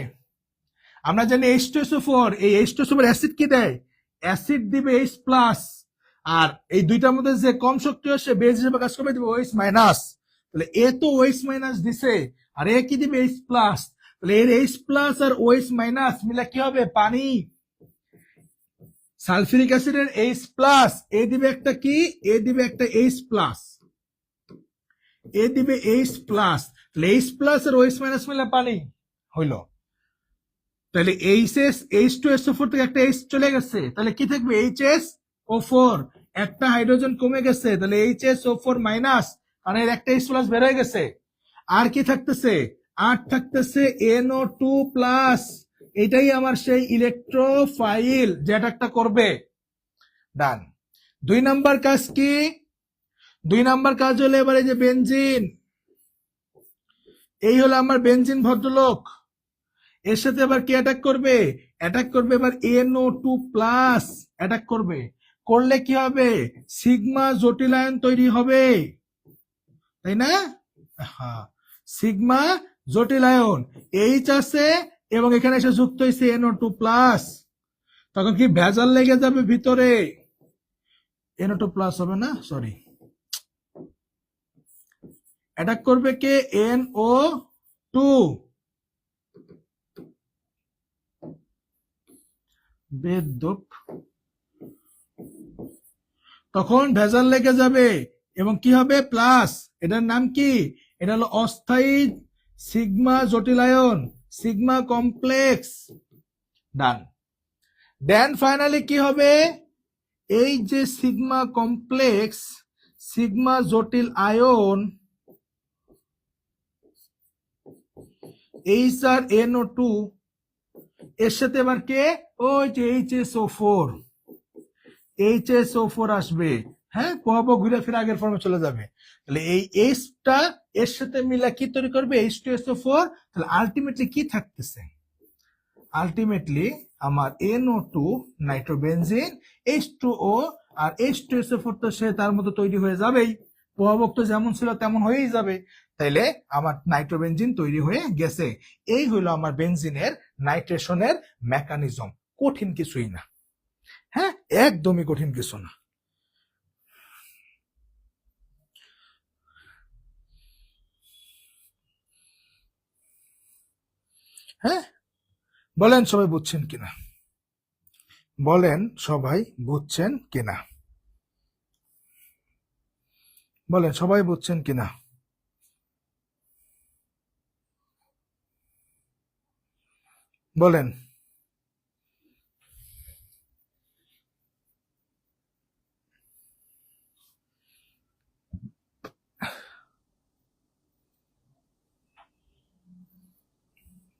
আমরা জানি H2SO4, এই H2SO4 অ্যাসিড কি দেয়? অ্যাসিড দিবে H+, আর এই দুইটার মধ্যে যে কম সক্রিয় সে বেজ হিসেবে কাজ করবে, দিবে OH-। তাহলে এ তো OH- দিছে, আর এ কি দিবে? H+। তাহলে এর H+ আর OH- মিলে কি হবে? পানি। সালফিউরিক অ্যাসিডের H+, এ দিবে একটা কি? এ দিবে একটা H+, এ দিবে H+, তাহলে H+ আর OH- মিলে পানি হইল। তাহলে H2SO4 থেকে একটা H চলে গেছে, তাহলে কি থাকবে? HSO4, একটা হাইড্রোজেন কমে গেছে, তাহলে HSO4-, কারণ এর একটা H+ বের হয়ে গেছে। আর কি থাকতেছে? আর থাকতেছে NO2+, এটাই আমার সেই ইলেকট্রোফাইল, যেটা একটা করবে। ডান। 2 নাম্বার কাজ কি? 2 নাম্বার কাজ হলো এবারে যে বেনজিন, এই হলো আমার বেনজিন ভদ্রলোক। এর সাথে আবার কি অ্যাটাক করবে? অ্যাটাক করবে এবার NO2+ অ্যাটাক করবে। করলে কি হবে? সিগমা জটিলায়ন তৈরি হবে, তাই না? হ্যাঁ, সিগমা জটিলায়ন H আছে এবং এখানে এসে যুক্ত হয়েছে NO2+, তখন কি ভেজাল লেগে যাবে ভিতরে? NO2+ হবে না, সরি, অ্যাটাক করবে কে? NO2, বেদ্যপ, তখন ভেজাল লেগে যাবে এবং কি হবে? প্লাস। এটার নাম কি? এটা হলো অস্থায়ী সিগমা জটিলায়ন, সিগমা কমপ্লেক্স। ডান। দেন ফাইনালি কি হবে? এই যে সিগমা কমপ্লেক্স, সিগমা জটিল আয়ন HrNO2, এর সাথে এবার কে? ওই যে HSO4 আসবে। হ্যাঁ, প্রভাবক ঘুরে ফিরে আগের ফর্মে চলে যাবে। তাহলে এই Hটা এর সাথে মিলে কি তৈরি করবে? H2SO4। তাহলে আলটিমেটলি কি থাকতেছে? আলটিমেটলি আমার NO2 নাইট্রোবেনজিন, H2O, আর H2SO4 তো সে তার মতো তৈরি হয়ে যাবেই, প্রভাবক তো যেমন ছিল তেমন হয়েই যাবে। তাইলে আমার নাইট্রোবেনজিন তৈরি হয়ে গেছে। এই হইলো আমার বেনজিনের নাইট্রেশনের মেকানিজম। কঠিন কিছুই না, হ্যাঁ, একদমই কঠিন কিছু না। হ্যাঁ, বলেন সবাই বুঝছেন কিনা? বলেন সবাই বুঝছেন কিনা? বলেন সবাই বুঝছেন কিনা? বলেন।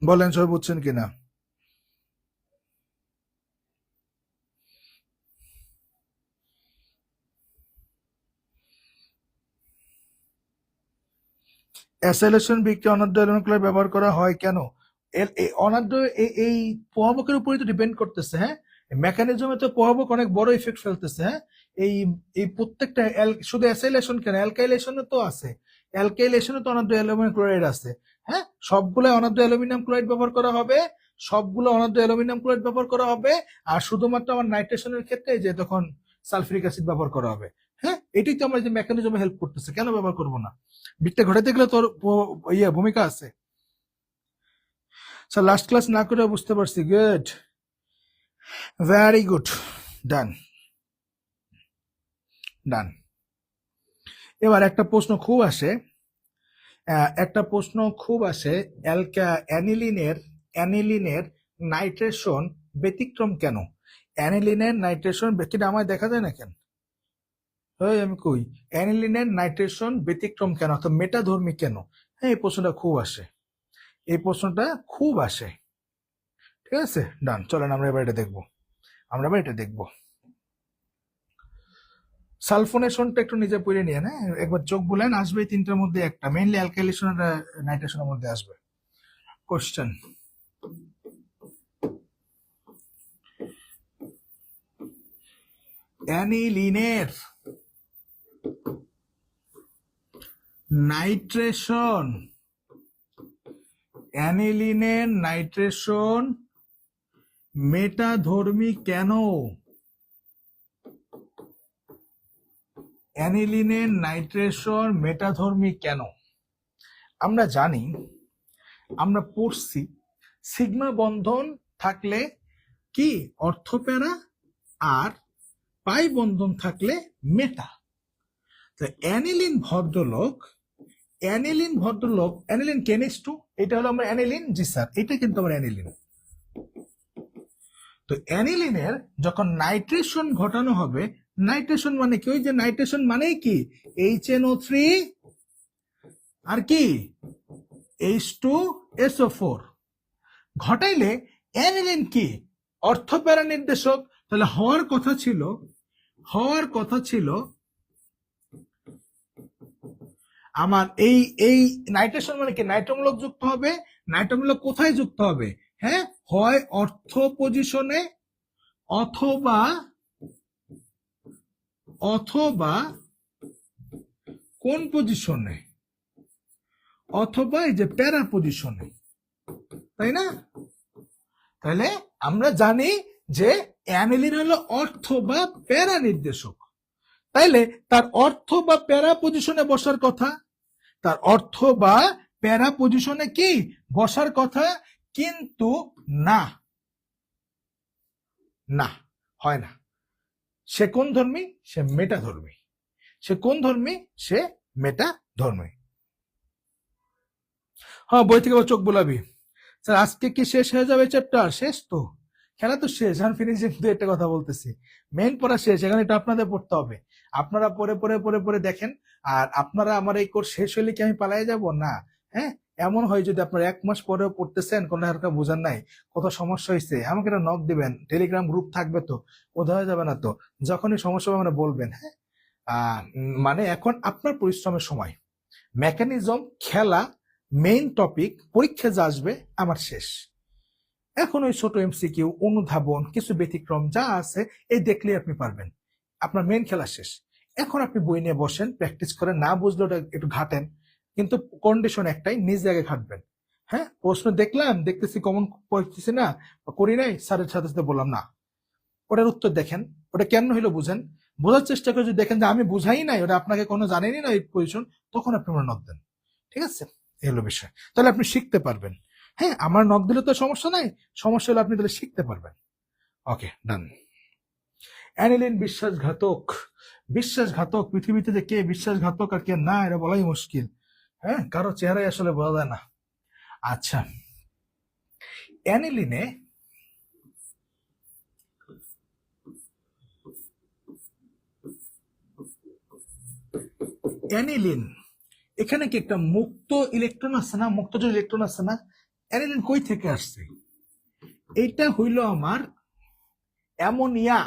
বলেন সবাই বুঝছেন কিনা? অ্যাসাইলেশন বিক্রিয়া অনাদ্য এলিমেন্ট ক্লোরাইড ব্যবহার করা হয় কেন? অনাদ্য এই প্রভাবকের উপরে তো ডিপেন্ড করতেছে। হ্যাঁ, মেকানিজমে তো প্রভাবক অনেক বড় ইফেক্ট ফেলতেছে। হ্যাঁ, এই এই প্রত্যেকটা শুধু অ্যাসাইলেশন কেন, অ্যালকাইলেশনে তো আছে, অ্যালকাইলেশনে তো অনাদ্য অ্যালুমিনিয়াম ক্লোরাইড আছে। হ্যাঁ, সবগুলো অনাদ্য অ্যালুমিনিয়াম ক্লোরাইড ব্যবহার করা হবে, সবগুলো অনাদ্য অ্যালুমিনিয়াম ক্লোরাইড ব্যবহার করা হবে। আর শুধুমাত্র আমার নাইট্রেশনের ক্ষেত্রে যে তখন সালফিউরিক অ্যাসিড ব্যবহার করা হবে। হ্যাঁ, এটাই তো আমার যে মেকানিজমে হেল্প করতেছে, কেন ব্যবহার করবো না? বিটটা ঘটাতে গেলে তোর ভূমিকা আছে। স্যার লাস্ট ক্লাস না করে বুঝতে পারছি, গুড, ভেরি গুড, ডান ডান। এবার একটা প্রশ্ন খুব আসে, অ্যানিলিনের নাইট্রেশন ব্যতিক্রম কেন? অ্যানিলিনের নাইট্রেশন ব্যক্তিটা আমার দেখা যায় না কেন? আমি কই অ্যানিলিনের নাইট্রেশন ব্যতিক্রম কেন, অর্থাৎ মেটাধর্মী কেন? হ্যাঁ, এই প্রশ্নটা খুব আসে। ঠিক আছে, ডান। চলেন আমরা এবার এটা দেখবো। সালফোনেশনটা একটু নিজে পড়ে নিয়ে, হ্যাঁ, একবার চোখ বুলেন, আসবে এই তিনটার মধ্যে একটা, মেইনলি অ্যালকাইলেশন আর নাইট্রেশনের মধ্যে আসবে। কোশ্চেন, অ্যানিলিনের নাইট্রেশন মেটাধর্মী কেন? অ্যানিলিনের নাইট্রেশন মেটাধর্মী কেন? আমরা জানি, আমরা পড়ছি, সিগমা বন্ধন থাকলে কি অর্থপ্যারা, আর পাই বন্ধন থাকলে মেটা। তো অ্যানিলিন ভদ্রলোক, অ্যানিলিন কেনিস টু, এটা হলো আমরা অ্যানিলিন, জি স্যার, এটা কিন্তু আমরা অ্যানিলিন। তো অ্যানিলিনের যখন নাইট্রেশন ঘটানো হবে, নাইট্রেশন মানে কি? ওই যে নাইট্রেশন মানে কি, HNO3 আর কি H2SO4 ঘটাইলে অ্যানিলিন কি অর্থপ্যারা নির্দেশক, তাহলে হওয়ার কথা ছিল আমার এই নাইট্রেশন মানে কি, নাইট্রোমূলক যুক্ত হবে। নাইট্রোমূলক কোথায় যুক্ত হবে? হ্যাঁ, হয় অর্থ পজিশনে অথবা কোন পজিশনে? অথবা এই যে প্যারা পজিশনে, তাই না? তাহলে আমরা জানি যে অ্যানিলিন হলো অর্থ বা প্যারা নির্দেশক, তাইলে তার অর্থ বা প্যারা পজিশনে বসার কথা, কি বসার কথা, কিন্তু না হয় না। সে কোন ধর্মী? সে মেটাধর্মী। হ্যাঁ, বই থেকে চোখ বোলাবি। স্যার আজকে কি শেষ হয়ে যাবে চ্যাপ্টার? শেষ তো, খেলা তো শেষ, এখন ফিনিশিং তো একটা কথা বলতেছি, মেইন পড়া শেষ, এখন এটা আপনাদের পড়তে হবে। আপনারা পরে দেখেন। আর আপনারা আমার এই কোর্স শেষ হলে কি আমি পালাই যাব? না। হ্যাঁ, এমন হয় যদি আপনারা 1 মাস পরেও পড়তেছেন, কোনো হালকা বোঝার নাই, কত সমস্যা হয়েছে, আমাকে একটা নক দিবেন, টেলিগ্রাম গ্রুপ থাকবে তো, বোঝা হয়ে যাবে না তো, যখনই সমস্যা হবে আমরা বলবেন। হ্যাঁ, মানে এখন আপনার পরিশ্রমের সময়, মেকানিজম, খেলা, মেইন টপিক, পরীক্ষা যা আসবে আমার শেষ। এখন ওই ছোট এমসিকিউ, অনুধাবন, কিছু ব্যতিক্রম যা আছে এই দেখলে আপনি পারবেন, আপনার মেইন খেলা শেষ। এখন আপনি বই নিয়ে বসেন, প্র্যাকটিস করেন, না বুঝলে ওটা একটু ঘাটেন, কিন্তু কন্ডিশন একটাই, নিজ জায়গায় ঘাটবেন। হ্যাঁ, প্রশ্ন দেখতেছি কমন করতেছি না, করি নাই, স্যারের সাথে বললাম না, ওটার উত্তর দেখেন, ওটা কেন হইলো বুঝেন, বোঝার চেষ্টা করে যদি দেখেন যে আমি বুঝাই নাই, ওটা আপনাকে কোনো জানেনি না এই পজিশন, তখন আপনি আমার নক দেন। ঠিক আছে, এই হলো বিষয়, তাহলে আপনি শিখতে পারবেন। হ্যাঁ, আমার নক দিলে তো সমস্যা নাই, সমস্যা হলে আপনি তাহলে শিখতে পারবেন। ওকে, ডান। অ্যানিলিন বিশ্বাসঘাতক পৃথিবীতে যে কে বিশ্বাসঘাতক আর কে না, এটা বলাই মুশকিল। হ্যাঁ, কারো চেহারাই আসলে বোঝা যায় না। আচ্ছা, অ্যানিলিন এখানে কি একটা মুক্ত ইলেকট্রন আছে না, মুক্তজ ইলেকট্রন আছে না? অ্যানিলিন কই থেকে আসছে? এইটা হইল আমার অ্যামোনিয়া।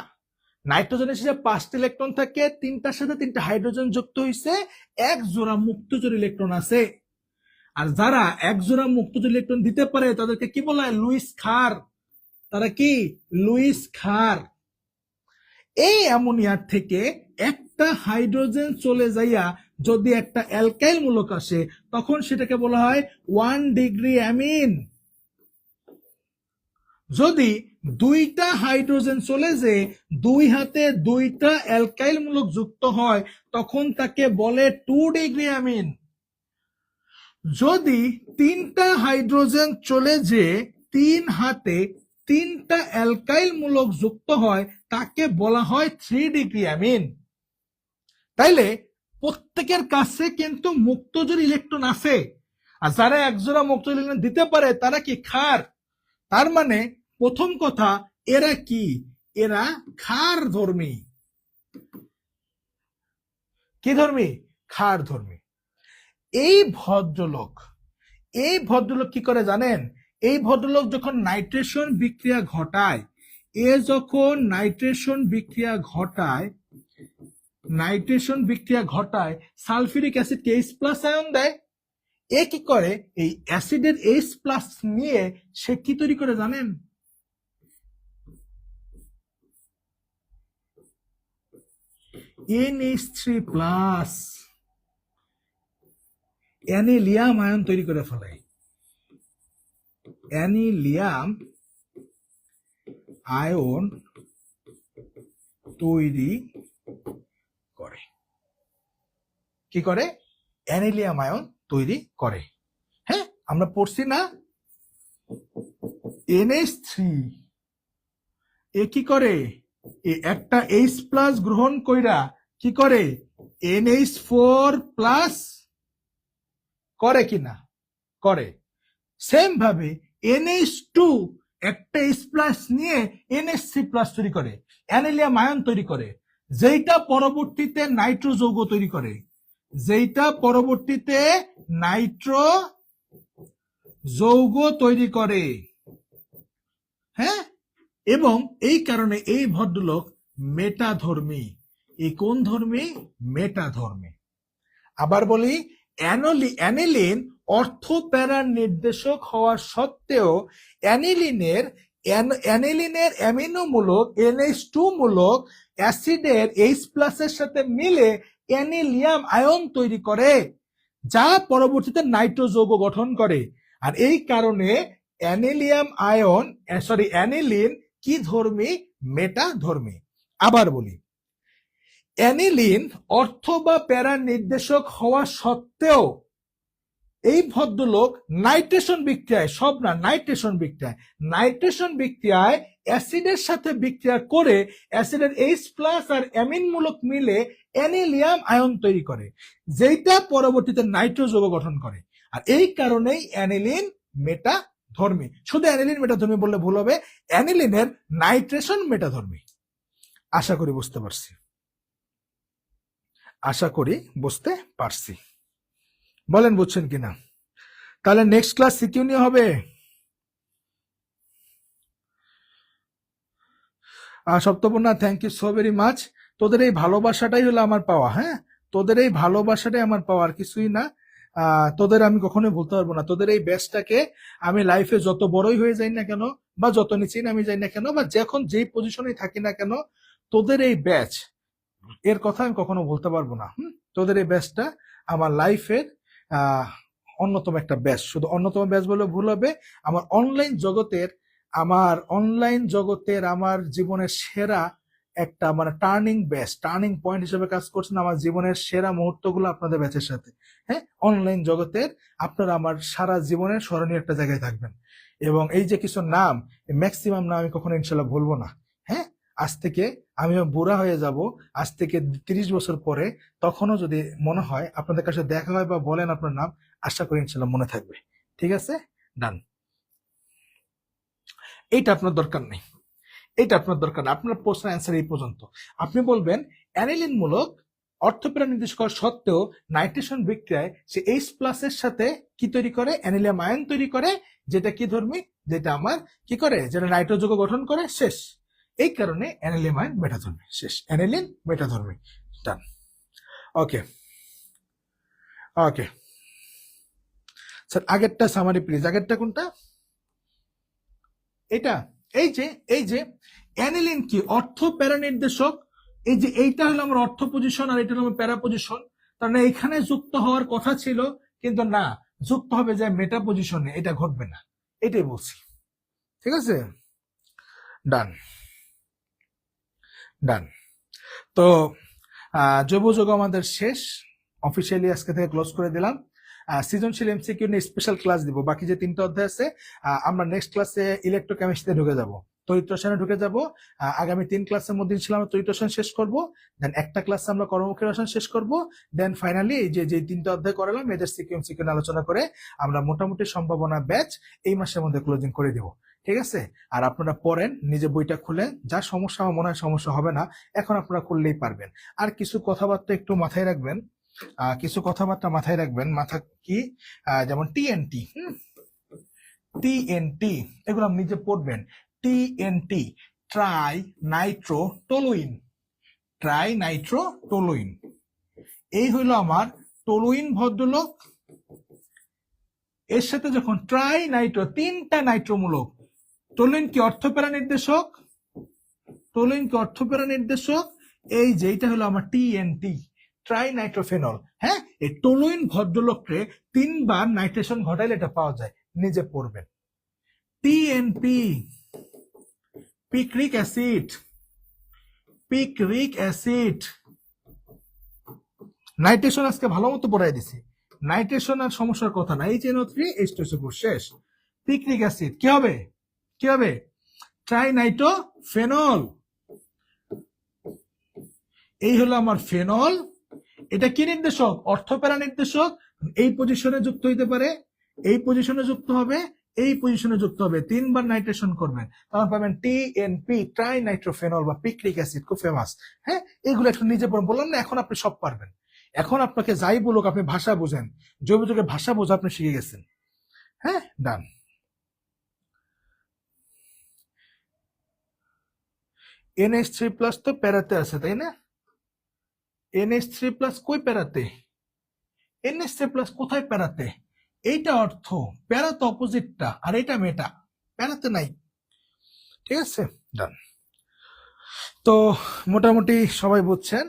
নাইট্রোজেনের সাথে 5টা ইলেকট্রন থাকে, 3টার সাথে 3টা হাইড্রোজেন যুক্ত হয়েছে, 1 জোড়া মুক্তজোড় ইলেকট্রন আছে। আর যারা এক জোড়া মুক্তজোড় ইলেকট্রন দিতে পারে তাদেরকে কি বলা হয়? লুইস ক্ষার। তারা কি? লুইস ক্ষার। এই অ্যামোনিয়ার থেকে একটা হাইড্রোজেন চলে যাইয়া যদি একটা অ্যালকাইল মূলক আসে তখন সেটাকে বলা হয় 1 ডিগ্রি অ্যামিন। যদি দুইটা হাইড্রোজেন চলে যে দুই হাতে দুইটা অ্যালকাইল মূলক যুক্ত হয় তখন তাকে বলে 2 ডিগ্রি অ্যামিন। যদি তিনটা হাইড্রোজেন চলে যে তিন হাতে তিনটা অ্যালকাইল মূলক যুক্ত হয় তাকে বলা হয় 3 ডিগ্রি অ্যামিন। তাইলে প্রত্যেকের কাছে কিন্তু মুক্তজোড় ইলেকট্রন আছে, আর যারা একজোড়া মুক্তজোড় ইলেকট্রন দিতে পারে তারা কি? ক্ষার। তার মানে প্রথম কথা, এরা কি? এরা ক্ষার ধর্মী। কি ধর্মী? ক্ষার ধর্মী। এই ভদ্রলোক কি করে জানেন? এই ভদ্রলোক যখন নাইট্রেশন বিক্রিয়া ঘটায়, যখন নাইট্রেশন বিক্রিয়া ঘটায় সালফিউরিক অ্যাসিডকে H+ আয়ন দেয়। এ কি করে? এই অ্যাসিডের H+ নিয়ে সে কি তৈরি করে জানেন? NH3+, অ্যানিলিয়াম আয়ন তৈরি করে ফেলায়। অ্যানিলিয়াম আয়ন তৈরি করে। কি করে? অ্যানিলিয়াম আয়ন তৈরি করে। হ্যাঁ, আমরা পড়ছি না? NH3 এ কি করে? একটা H+ গ্রহণ কইরা কি করে? NH4+ করে কিনা? করে। সেম ভাবে NH2 একটা H+ নিয়ে NH3+ তৈরি করে, অ্যানিলিয়াম আয়ন তৈরি করে, যেটা পরবর্তীতে নাইট্রো যৌগ তৈরি করে, হ্যাঁ, এবং এই কারণে এই ভদ্রলোক মেটাধর্মী। এই কোন ধর্মী? মেটাধর্মী। আবার বলি, অ্যানিলিন অর্থপ্যারার নির্দেশক হওয়া সত্ত্বেও অ্যানিলিনের অ্যামিনো মূলক NH2 মূলক অ্যাসিডের H+ এর সাথে মিলে অ্যানিলিয়াম আয়ন তৈরি করে, যা পরবর্তীতে নাইট্রো যৌগ গঠন করে। আর এই কারণে অ্যানিলিন কি ধর্মী? মেটাধর্মী। আবার বলি, অ্যানিলিন অর্থ বা প্যারার নির্দেশক হওয়া সত্ত্বেও এই ভদ্রলোক নাইট্রেশন বিক্রিয়ায়, সব না, নাইট্রেশন বিক্রিয়ায় অ্যাসিডের সাথে বিক্রিয়া করে অ্যাসিডের H+ আর অ্যামিন মূলক মিলে অ্যানিলিয়াম আয়ন তৈরি করে, যেটা পরবর্তীতে নাইট্রো যৌগ গঠন করে। আর এই কারণেই অ্যানিলিন মেটাধর্মী। শুধু অ্যানিলিন মেটাধর্মী বললে ভুল হবে, অ্যানিলিনের নাইট্রেশন মেটাধর্মী। আশা করি বুঝতে পারছি। বলেন বুঝছেন কিনা? তাহলে নেক্সট ক্লাস সিকিউ নিয়ে হবে। Saptaparna, thank you so very much. তোদের এই ভালোবাসাটাই হলো আমার পাওয়া। হ্যাঁ, তোদের এই ভালোবাসাটাই আমার পাওয়া, আর কিছুই না। তোদের আমি কখনোই ভুলতে পারবো না। তোদের এই ব্যাচটাকে আমি লাইফে যত বড়ই হয়ে যাই না কেন, বা যত নিচেই আমি যাই না কেন, বা যখন যেই পজিশনে থাকি না কেন, তোদের এই ব্যাচ এর কথা আমি কখনো বলতে পারবো না। তোদের এই ব্যাচটা আমার লাইফের অন্যতম একটা ব্যাচ। শুধু অন্যতম ব্যাচ বলে ভুল হবে। আমার অনলাইন জগতের আমার জীবনের সেরা একটা টার্নিং পয়েন্ট হিসেবে কাজ করছেন। আমার জীবনের সেরা মুহূর্তগুলো আপনাদের ব্যাচের সাথে। হ্যাঁ, অনলাইন জগতের আপনারা আমার সারা জীবনের স্মরণীয় একটা জায়গায় থাকবেন। এবং এই যে কিছু নাম, ম্যাক্সিমাম নাম আমি কখনো ইনশাল্লাহ ভুলবো না। হ্যাঁ, আজ থেকে আমিও বুড়া হয়ে যাব, আজ থেকে 30 বছর পরে, তখনও যদি মনে হয় আপনাদের কাছে দেখা হয় বা বলেন আপনার নাম, আশা করি ইনশাল্লাহ মনে থাকবে। ঠিক আছে, ডান। এইটা আপনার দরকার নেই, আপনার প্রশ্নের অ্যান্সার এই পর্যন্ত। আপনি বলবেন অ্যানিলিন মূলক অর্থপ্যারা নির্দেশ করা সত্ত্বেও নাইট্রেশন বিক্রিয়ায় সে H+ এর সাথে কি তৈরি করে? অ্যানিলিয়াম আয়ন তৈরি করে, যেটা কি ধর্মী? যেটা আমার কি করে? যেটা নাইট্রো যৌগ গঠন করে। শেষ। এই কারণে অ্যানিলিয়াম আয়ন মেটাধর্মী। শেষ, অ্যানিলিন মেটাধর্মী। ডান। ওকে, স্যার আগেরটা সামারি প্লিজ, আগেরটা কোনটা? এটা, এই যে অ্যানিলিন কি অর্থ প্যারা নির্দেশক, এই যে এইটা হলো আমার অর্থ পজিশন আর এটা হলো আমার প্যারা পজিশন, তার মানে এখানে যুক্ত হওয়ার কথা ছিল কিন্তু না, যুক্ত হবে যে মেটা পজিশনে, এটা ঘটবে না, এটাই বলছি। ঠিক আছে, ডান ডান। তো জৈব যৌগ আমাদের শেষ, অফিসিয়ালি আজকে থেকে ক্লোজ করে দিলাম। সৃজনশীল এমসিকিউ নিয়ে স্পেশাল ক্লাস দিব, বাকি যে 3টা অধ্যায় আছে আমরা নেক্সট ক্লাসে ইলেকট্রোকেমিস্ট্রিতে ঢুকে যাব, তড়িৎ রসায়নে ঢুকে যাব। আগামী 3 ক্লাসের মধ্যে ইনশাআল্লাহ আমরা তড়িৎ রসায়ন শেষ করব, দেন একটা ক্লাসে আমরা কর্মমুখী রসায়ন শেষ করব, দেন ফাইনালি এই যে 3টা অধ্যায় করালাম এদের সিকিউ এমসিকিউ আলোচনা করে আমরা মোটামুটি সম্ভাবনা ব্যাচ এই মাসের মধ্যে ক্লোজিং করে দিব। ঠিক আছে, আর আপনারা পড়েন, নিজে বইটা খুলে, যা সমস্যা আমার মনে হয় সমস্যা হবে না, এখন আপনারা করলেই পারবেন। আর কিছু কথাবার্তা একটু মাথায় রাখবেন, মাথা কি, যেমন টিএনটি, টিএনটি এগুলো আপনি নিজে পড়বেন। টিএনটি ট্রাই নাইট্রোটোলুইন, ট্রাই নাইট্রোটোলুইন, এই হইলো আমার টোলুইন ভদ্রলোক, এর সাথে যখন ট্রাই নাইট্রো 3টা নাইট্রোমূলক, টোলুইন কি অর্থপ্যারা নির্দেশক, টোলুইন কি অর্থপ্যারা নির্দেশক, এই যে এইটা হলো আমার টিএনটি ট্রাই নাইট্রোফেনল। হ্যাঁ, এই টোলুইন ভদ্রলোককে 3বার নাইট্রেশন ঘটাইলে এটা পাওয়া যায়, নিজে পড়বেন। TNP picric acid, picric acid, nitration আজকে ভালো মতো পড়াই দিছি, নাইট্রেশন আর সমস্যার কথা না, এই NO3 H2SO4 শেষ। পিক্রিক অ্যাসিড কি হবে, কি হবে, ট্রাইনাইট্রোফেনল, এই হলো আমার ফেনল, এটা কি নির্দেশক, অর্থপ্যারা নির্দেশক, এই পজিশনে যুক্ত হইতে পারে, এই পজিশনে যুক্ত হবে, এই পজিশনে যুক্ত হবে, 3বার নাইট্রেশন করবেন, তখন পাবেন টিএনপি ট্রাইনাইট্রোফেনল বা পিক্রিক অ্যাসিড, খুব ফেমাস। হ্যাঁ, এগুলো একটু নিজে পড়ুন, বললাম না এখন আপনি সব পারবেন, এখন আপনাকে যাই বলুক আপনি ভাষা বোঝেন, জৈব যৌগের ভাষা বোঝা আপনি শিখে গেছেন। হ্যাঁ, ডান। NH3+ তো প্যারাতে আছে তাই না, NH3+ কই প্যারাতে, NH3+ কোথায় প্যারাতে, এইটা অর্থ, প্যারা তো অপোজিটটা, আর এটা মেটা, প্যারাতে নাই। ঠিক আছে, ডান। তো মোটামুটি সবাই বুঝছেন।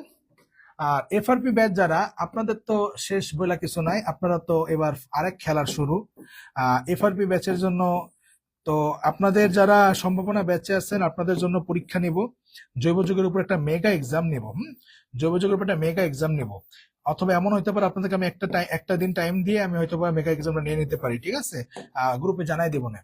আর FRP ব্যাচ যারা, আপনাদের তো শেষ বলা কিছু নাই, আপনারা তো এবার আরেক খেলার শুরু FRP ব্যাচের জন্য। তো আপনাদের যারা সম্ভাবনা ব্যাচে আছেন আপনাদের জন্য পরীক্ষা নিব, জৈব যৌগের উপর একটা মেগা এক্সাম নেব, জৈব যৌগের উপর একটা মেগা এক্সাম নেব, অথবা এমন হইতে পারে আপনাদেরকে আমি একটা দিন টাইম দিয়ে আমি হয়তো মেগা এক্সামটা নিয়ে নিতে পারি। ঠিক আছে, গ্রুপে জানাই দেবো না।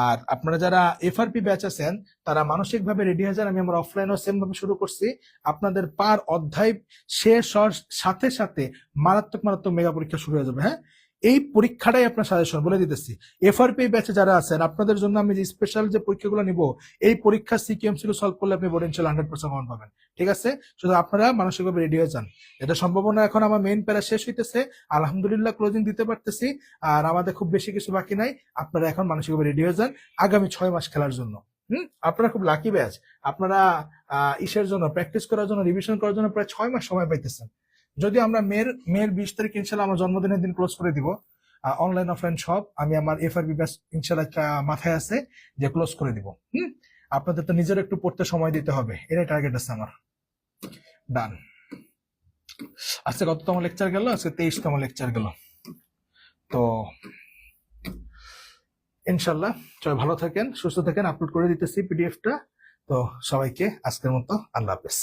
আর আপনারা যারা FRP ব্যাচ আছেন তারা মানসিক ভাবে রেডি হয়ে যান, আমি আমার অফলাইনও সেম ভাবে শুরু করছি, আপনাদের পার অধ্যায় শেষ হওয়ার সাথে সাথে মারাত্মক মেগা পরীক্ষা শুরু হয়ে যাবে। হ্যাঁ, এই পরীক্ষাটাই আপনার সাজেশন বলে দিতেছি। FRP ব্যাচে যারা আছেন আপনাদের জন্য আমি যে স্পেশাল যে পরীক্ষাগুলো নিব, এই পরীক্ষা সিকিউএমসিকিউ সলভ করলে আপনি বোর্ড ইনশাআল্লাহ 100% কমন পাবেন। ঠিক আছে, শুধু আপনারা মানসিকভাবে রেডি হয়ে যান। এটা সম্ভাবনা এখন আমার মেইন প্যারা শেষ হইতেছে, আলহামদুলিল্লাহ ক্লোজিং দিতে পারতেছি, আর আমাদের খুব বেশি কিছু বাকি নাই। আপনারা এখন মানসিকভাবে রেডি হয়ে যান আগামী 6 মাস খেলার জন্য। আপনারা খুব লাকি ব্যাচ, আপনারা ইসের জন্য প্র্যাকটিস করার জন্য, রিভিশন করার জন্য প্রায় 6 মাস সময় পাইতেছেন। যদি আমরা মেয়ের 20 তারিখ ইনশাল্লাহ আমার জন্মদিনের দিন ক্লোজ করে দিব, অনলাইন অফলাইন সব আমি আমার FRP ব্যাচ ইনশাল্লাহ মাথায় আছে যে ক্লোজ করে দিব। আপনাদের তো নিজের একটু পড়তে সময় দিতে হবে, এটাই টার্গেট আছে আমার। ডান। আজকে কততম লেকচার গেল, আজকে 23তম লেকচার গেল। তো ইনশাল্লাহ সবাই ভালো থাকেন, সুস্থ থাকেন, আপলোড করে দিতেছি PDFটা। তো সবাইকে আজকের মতো আল্লাহ হাফেজ।